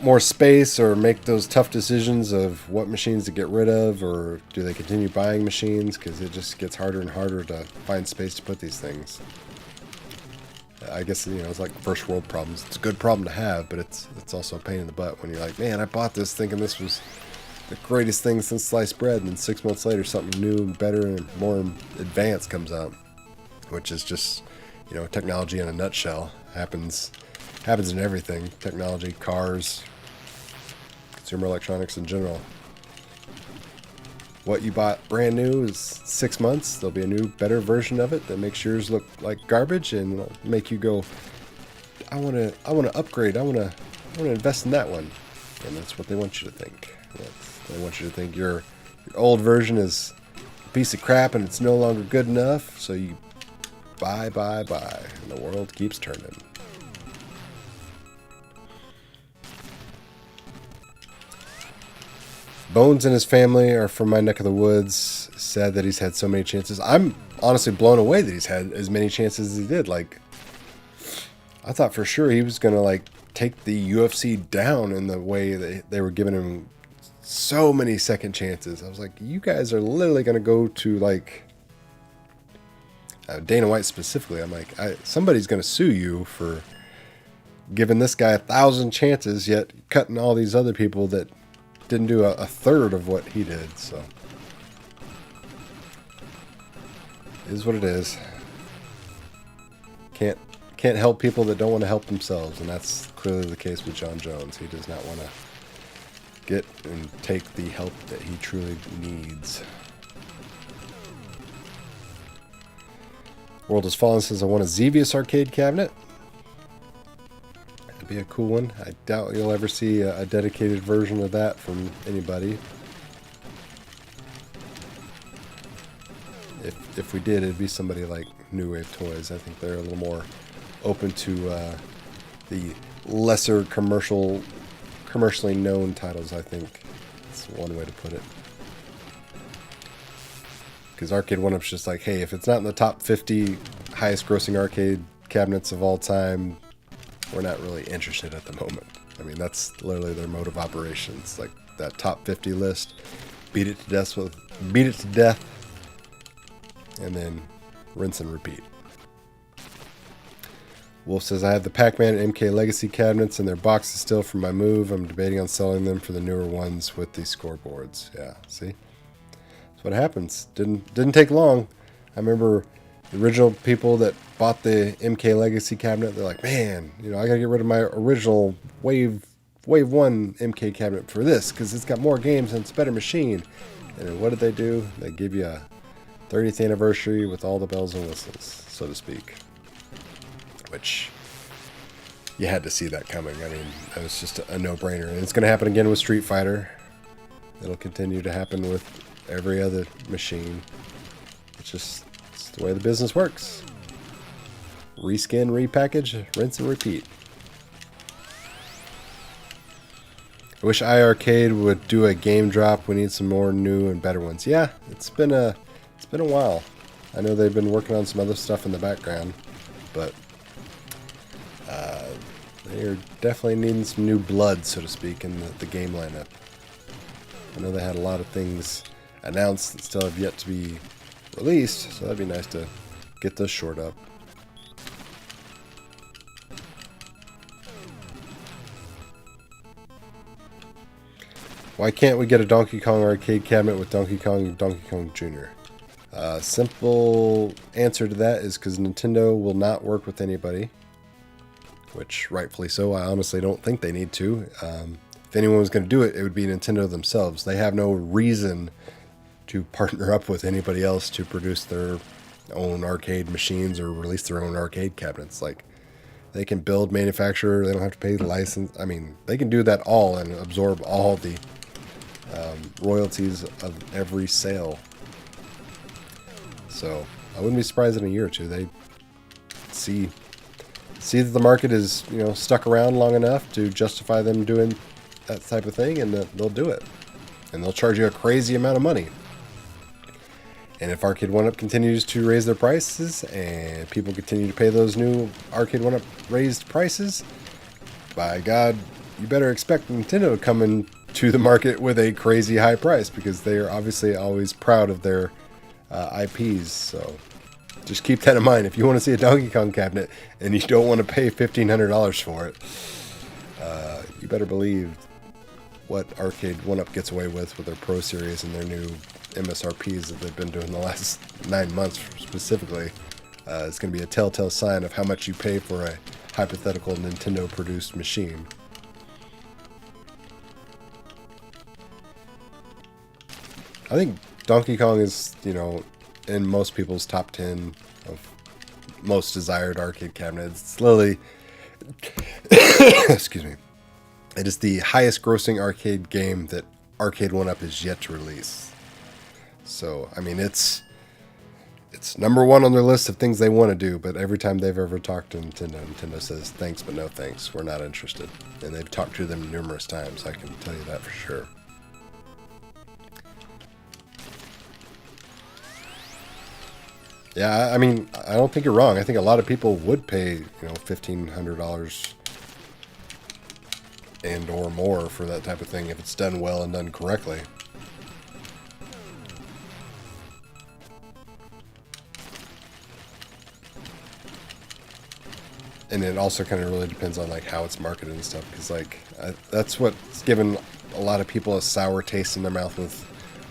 more space, or make those tough decisions of what machines to get rid of, or do they continue buying machines, because it just gets harder and harder to find space to put these things. I guess, it's like first world problems. It's a good problem to have, but it's also a pain in the butt when you're like, man, I bought this thinking this was the greatest thing since sliced bread, and then 6 months later something new and better and more advanced comes out, which is just, technology in a nutshell. Happens in everything. Technology, cars, consumer electronics in general. What you bought brand new is 6 months. There'll be a new, better version of it that makes yours look like garbage, and it'll make you go, I want to upgrade. I want to invest in that one. And that's what they want you to think. They want you to think your old version is a piece of crap and it's no longer good enough. So you buy, and the world keeps turning. Bones and his family are from my neck of the woods. Sad that he's had so many chances. I'm honestly blown away that he's had as many chances as he did. Like, I thought for sure he was going to, like, take the UFC down in the way they were giving him so many second chances. I was like, you guys are literally going to go to, like, Dana White specifically. I'm like, somebody's going to sue you for giving this guy 1,000 chances, yet cutting all these other people that didn't do a third of what he did. So it is what it is. Can't help people that don't want to help themselves, and that's clearly the case with John Jones. He does not want to get and take the help that he truly needs. World Has Fallen says, I want a Xevious arcade cabinet. Be a cool one. I doubt you'll ever see a dedicated version of that from anybody. If we did, it'd be somebody like New Wave Toys. I think they're a little more open to the lesser commercially known titles, I think. That's one way to put it. Because Arcade 1-Up's just like, hey, if it's not in the top 50 highest grossing arcade cabinets of all time, we're not really interested at the moment. I mean, that's literally their mode of operations. Like that top 50 list, beat it to death, and then rinse and repeat. Wolf says, I have the Pac-Man and MK Legacy cabinets and their boxes still from my move. I'm debating on selling them for the newer ones with the scoreboards. Yeah, see? That's what happens. Didn't take long. I remember the original people that bought the MK Legacy cabinet, they're like, man, I gotta get rid of my original Wave 1 MK cabinet for this because it's got more games and it's a better machine. And then what did they do? They give you a 30th anniversary with all the bells and whistles, so to speak. Which you had to see that coming. I mean, that was just a no-brainer. And it's going to happen again with Street Fighter. It'll continue to happen with every other machine. It's the way the business works. Reskin, repackage, rinse and repeat. I wish iArcade would do a game drop. We need some more new and better ones. Yeah, it's been a while. I know they've been working on some other stuff in the background, but they're definitely needing some new blood, so to speak, in the game lineup. I know they had a lot of things announced that still have yet to be released, so that'd be nice to get those shored up. Why can't we get a Donkey Kong arcade cabinet with Donkey Kong and Donkey Kong Jr.? Simple answer to that is because Nintendo will not work with anybody, which rightfully so. I honestly don't think they need to. If anyone was going to do it, it would be Nintendo themselves. They have no reason to partner up with anybody else to produce their own arcade machines or release their own arcade cabinets. Like, they can build, manufacture, they don't have to pay the license. I mean, they can do that all and absorb all the royalties of every sale. So I wouldn't be surprised in a year or two they see that the market is stuck around long enough to justify them doing that type of thing, and they'll do it, and they'll charge you a crazy amount of money. And if Arcade 1-Up continues to raise their prices and people continue to pay those new Arcade 1-Up raised prices, by God, you better expect Nintendo to come into the market with a crazy high price, because they are obviously always proud of their IPs. So just keep that in mind. If you want to see a Donkey Kong cabinet and you don't want to pay $1,500 for it, you better believe what Arcade 1-Up gets away with their Pro Series and their new MSRPs that they've been doing the last 9 months specifically. It's going to be a telltale sign of how much you pay for a hypothetical Nintendo-produced machine. I think Donkey Kong is, in most people's top 10 of most desired arcade cabinets. It's literally, excuse me, it is the highest grossing arcade game that Arcade 1-Up is yet to release. So, I mean, it's number one on their list of things they want to do, but every time they've ever talked to Nintendo says, thanks, but no thanks. We're not interested. And they've talked to them numerous times, I can tell you that for sure. Yeah, I mean, I don't think you're wrong. I think a lot of people would pay, $1,500 and or more for that type of thing if it's done well and done correctly. And it also kind of really depends on how it's marketed and stuff, because that's what's given a lot of people a sour taste in their mouth with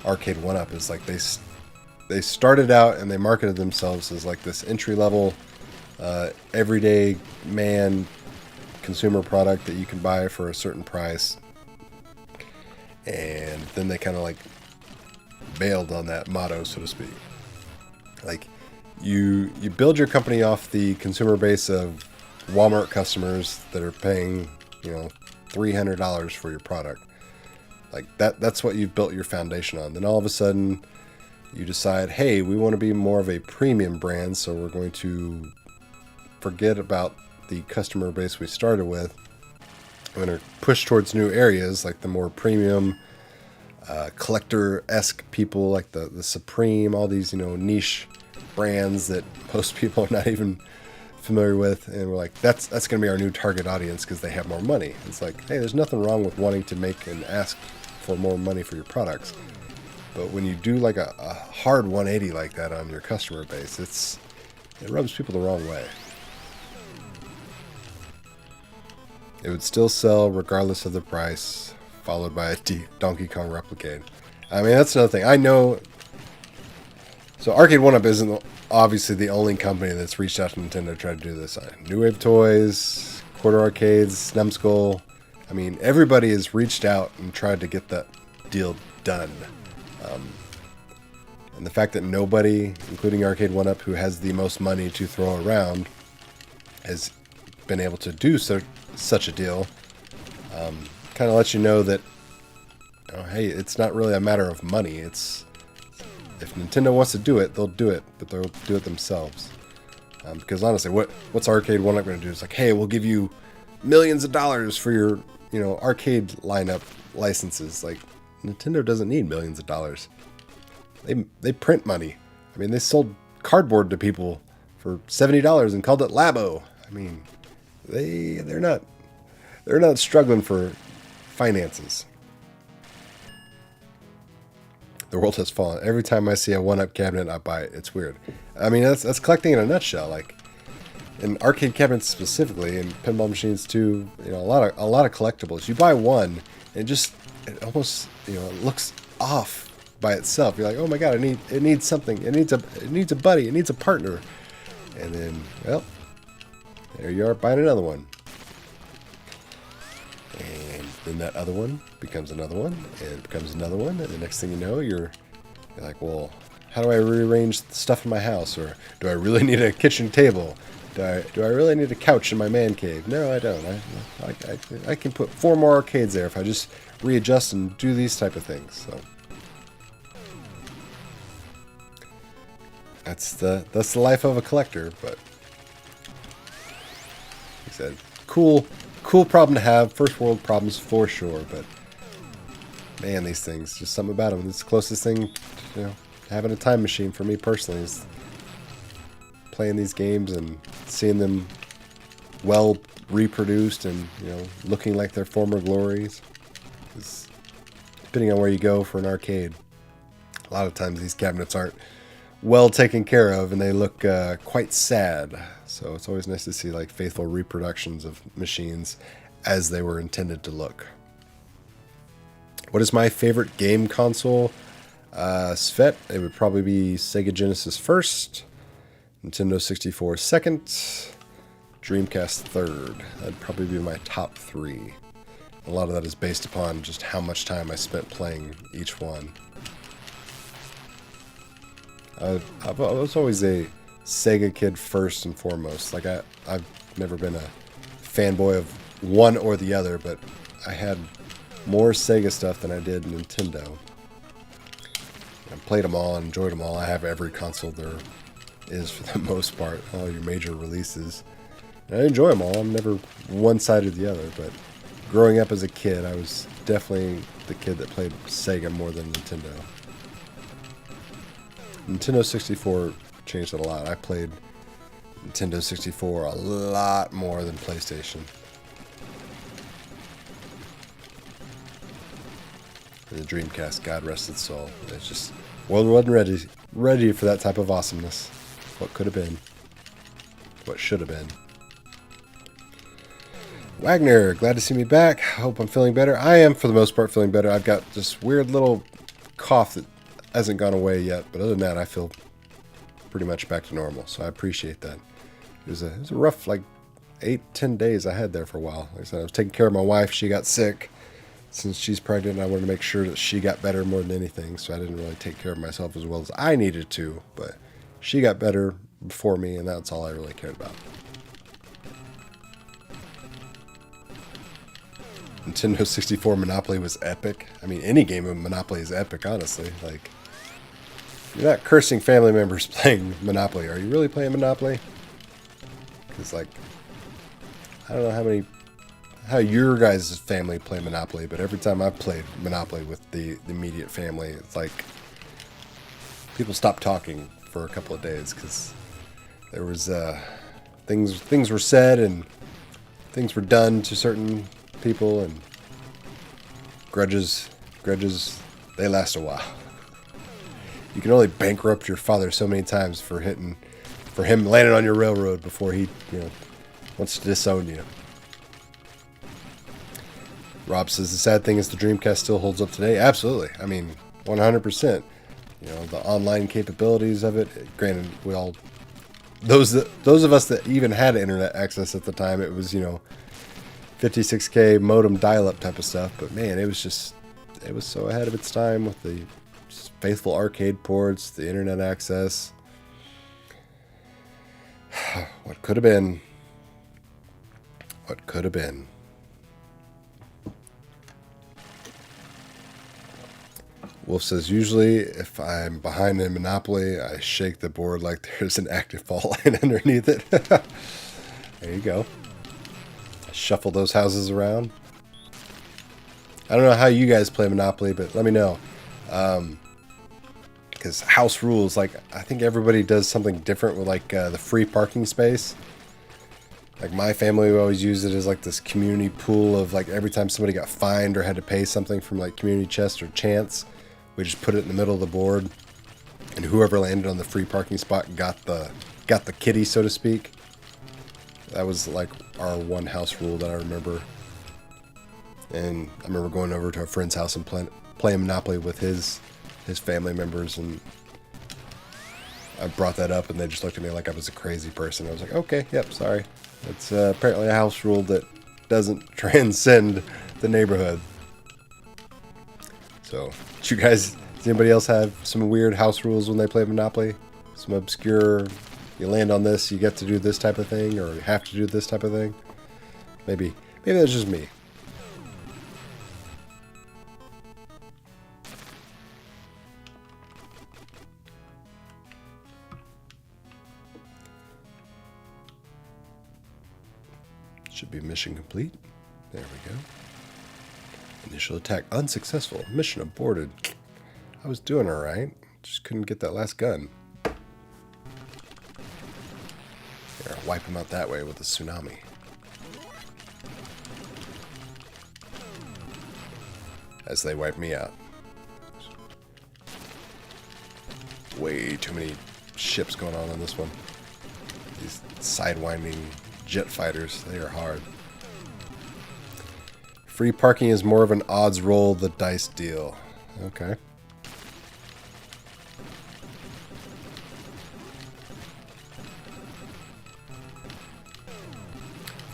Arcade 1-Up is they started out and they marketed themselves as this entry-level, everyday man consumer product that you can buy for a certain price. And then they kind of bailed on that motto, so to speak. You build your company off the consumer base of Walmart customers that are paying, $300 for your product. Like that's what you've built your foundation on. Then all of a sudden you decide, hey, we want to be more of a premium brand, so we're going to forget about the customer base we started with. We're going to push towards new areas, like the more premium, collector-esque people, like the Supreme, all these, niche brands that most people are not even familiar with. And we're like, that's going to be our new target audience because they have more money. It's like, hey, there's nothing wrong with wanting to make and ask for more money for your products. But when you do like a hard 180 like that on your customer base, it rubs people the wrong way. It would still sell regardless of the price, followed by a Donkey Kong Replicade. I mean, that's another thing. I know. So Arcade 1UP isn't obviously the only company that's reached out to Nintendo to try to do this. New Wave Toys, Quarter Arcades, Numbskull. I mean, everybody has reached out and tried to get that deal done. And the fact that nobody, including Arcade 1UP, who has the most money to throw around, has been able to do such a deal, kind of lets you know that, hey, it's not really a matter of money. It's if Nintendo wants to do it, they'll do it, but they'll do it themselves. Because honestly, what's Arcade 1UP going to do? It's like, hey, we'll give you millions of dollars for your arcade lineup licenses. Like, Nintendo doesn't need millions of dollars. They print money. I mean, they sold cardboard to people for $70 and called it Labo. I mean, they're not struggling for finances. The world has fallen. Every time I see a 1UP cabinet, I buy it. It's weird. I mean, that's collecting in a nutshell. Like in arcade cabinets specifically, and pinball machines too. A lot of collectibles. You buy one, and it almost it looks off by itself. You're like, oh my god, it needs something. It needs a buddy. It needs a partner. And then, well, there you are buying another one. And then that other one becomes another one, and it becomes another one, and the next thing you know, you're like, well, how do I rearrange the stuff in my house? Or do I really need a kitchen table? Do I really need a couch in my man cave? No, I don't. I can put 4 more arcades there if I just readjust and do these type of things. So that's the life of a collector. But like I said, cool problem to have. First world problems for sure, but man, these things, just something about them. It's the closest thing, having a time machine for me personally is playing these games and seeing them well reproduced and looking like their former glories. It's, depending on where you go for an arcade, a lot of times these cabinets aren't well taken care of and they look quite sad. So it's always nice to see like faithful reproductions of machines as they were intended to look. What is my favorite game console? Svet, it would probably be Sega Genesis first, Nintendo 64 second, Dreamcast third. That'd probably be my top 3. A lot of that is based upon just how much time I spent playing each one. I was always a Sega kid first and foremost. Like I've never been a fanboy of one or the other, but I had more Sega stuff than I did Nintendo. I played them all, enjoyed them all. I have every console there is for the most part, all your major releases. And I enjoy them all. I'm never one side or the other, but growing up as a kid, I was definitely the kid that played Sega more than Nintendo. Nintendo 64 changed it a lot. I played Nintendo 64 a lot more than PlayStation. And the Dreamcast, God rest its soul. It's just, world wasn't ready for that type of awesomeness. What could have been. What should have been. Wagner, glad to see me back. Hope I'm feeling better. I am, for the most part, feeling better. I've got this weird little cough that hasn't gone away yet, but other than that, I feel pretty much back to normal, so I appreciate that. It was a rough, 8-10 days I had there for a while. Like I said, I was taking care of my wife. She got sick. Since she's pregnant, I wanted to make sure that she got better more than anything, so I didn't really take care of myself as well as I needed to, but she got better before me, and that's all I really cared about. Nintendo 64 Monopoly was epic. I mean, any game of Monopoly is epic, honestly. Like, you're not cursing family members playing Monopoly. Are you really playing Monopoly? Because, like, I don't know how your guys' family play Monopoly, but every time I've played Monopoly with the immediate family, it's like people stopped talking for a couple of days because there was things were said and things were done to certain people, and grudges they last a while. You can only bankrupt your father so many times for him landing on your railroad before he wants to disown you. Rob says the sad thing is the Dreamcast still holds up today. Absolutely. I mean, 100%. The online capabilities of it. Granted, we all those of us that even had internet access at the time, it was 56K modem dial-up type of stuff. But man, it was so ahead of its time with the faithful arcade ports, the internet access. What could have been? What could have been? Wolf says, usually if I'm behind in Monopoly, I shake the board like there's an active fault line underneath it. There you go. Shuffle those houses around. I don't know how you guys play Monopoly, but let me know. Because house rules, like, I think everybody does something different with, like, the free parking space. Like, my family would always use it as, like, this community pool of, like, every time somebody got fined or had to pay something from, like, community chest or chance, we just put it in the middle of the board, and whoever landed on the free parking spot got the kitty, so to speak. That was like our one house rule that I remember. And I remember going over to a friend's house and playing Monopoly with his family members, and I brought that up, and they just looked at me like I was a crazy person. I was like, okay, yep, sorry. It's apparently a house rule that doesn't transcend the neighborhood. So, does anybody else have some weird house rules when they play Monopoly? Some obscure, you land on this, you get to do this type of thing, or you have to do this type of thing? Maybe that's just me. Should be mission complete. There we go. Initial attack unsuccessful. Mission aborted. I was doing alright. Just couldn't get that last gun. Here, I'll wipe him out that way with a tsunami. As they wipe me out. Way too many ships going on this one. These sidewinding jet fighters, they are hard. Free parking is more of an odds roll the dice deal. Okay.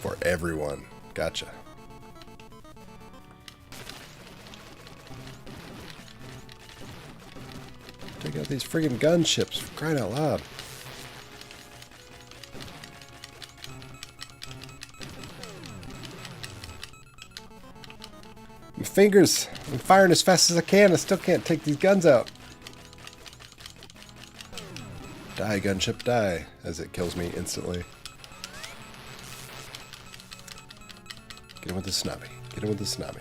For everyone. Gotcha. Take out these friggin' gunships, for crying out loud. My fingers, I'm firing as fast as I can. I still can't take these guns out. Die, gunship, die, as it kills me instantly. Get him with the snobby. Get him with the snobby.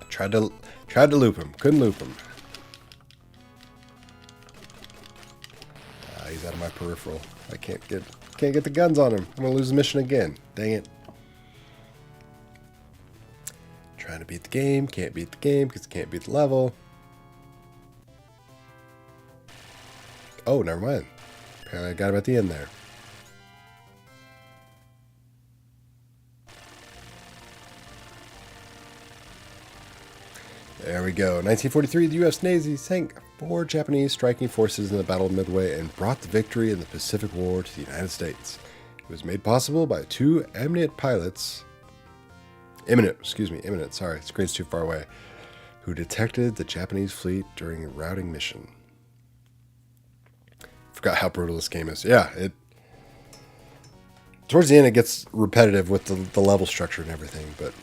Tried to loop him. Couldn't loop him. He's out of my peripheral. I can't get the guns on him. I'm gonna lose the mission again. Dang it. Trying to beat the game. Can't beat the game because can't beat the level. Oh, never mind. Apparently I got him at the end there. There we go. 1943, the U.S. Navy sank 4 Japanese striking forces in the Battle of Midway and brought the victory in the Pacific War to the United States. It was made possible by 2 eminent pilots. Eminent, sorry, screen's too far away. Who detected the Japanese fleet during a routing mission. Forgot how brutal this game is. Yeah, Towards the end, it gets repetitive with the level structure and everything, but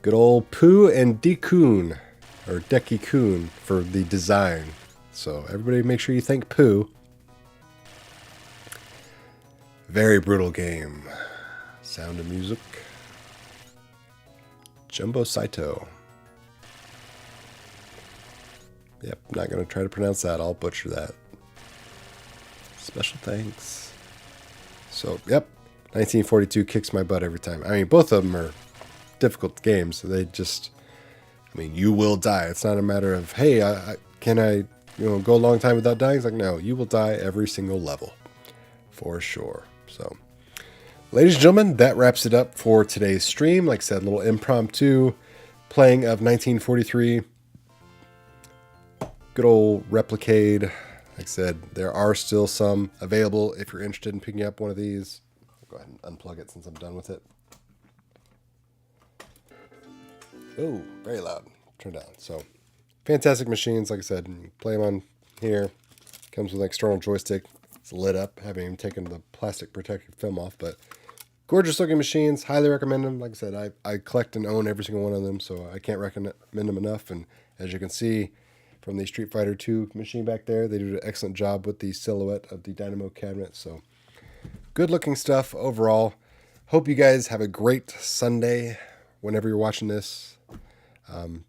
good old Pooh and Dekun, or Deki-kun, for the design. So everybody make sure you thank Pooh. Very brutal game. Sound of Music. Jumbo Saito. Yep, not going to try to pronounce that. I'll butcher that. Special thanks. So, yep, 1942 kicks my butt every time. I mean, both of them are difficult games. They just, I mean, you will die. It's not a matter of, hey, can I go a long time without dying? It's like, no, you will die every single level. For sure. So, ladies and gentlemen, that wraps it up for today's stream. Like I said, a little impromptu playing of 1943. Good old Replicade. Like I said, there are still some available if you're interested in picking up one of these. I'll go ahead and unplug it since I'm done with it. Oh, very loud. Turn down. So, fantastic machines. Like I said, play them on here. Comes with an external joystick. It's lit up. Haven't even taken the plastic protective film off, but gorgeous looking machines. Highly recommend them. Like I said, I collect and own every single one of them, so I can't recommend them enough. And as you can see from the Street Fighter II machine back there, they did an excellent job with the silhouette of the Dynamo cabinet. So good looking stuff overall. Hope you guys have a great Sunday whenever you're watching this.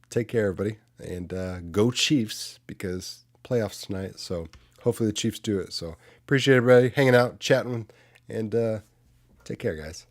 Take care, everybody, and go Chiefs, because playoffs tonight. So hopefully the Chiefs do it. So appreciate everybody hanging out, chatting, and take care, guys.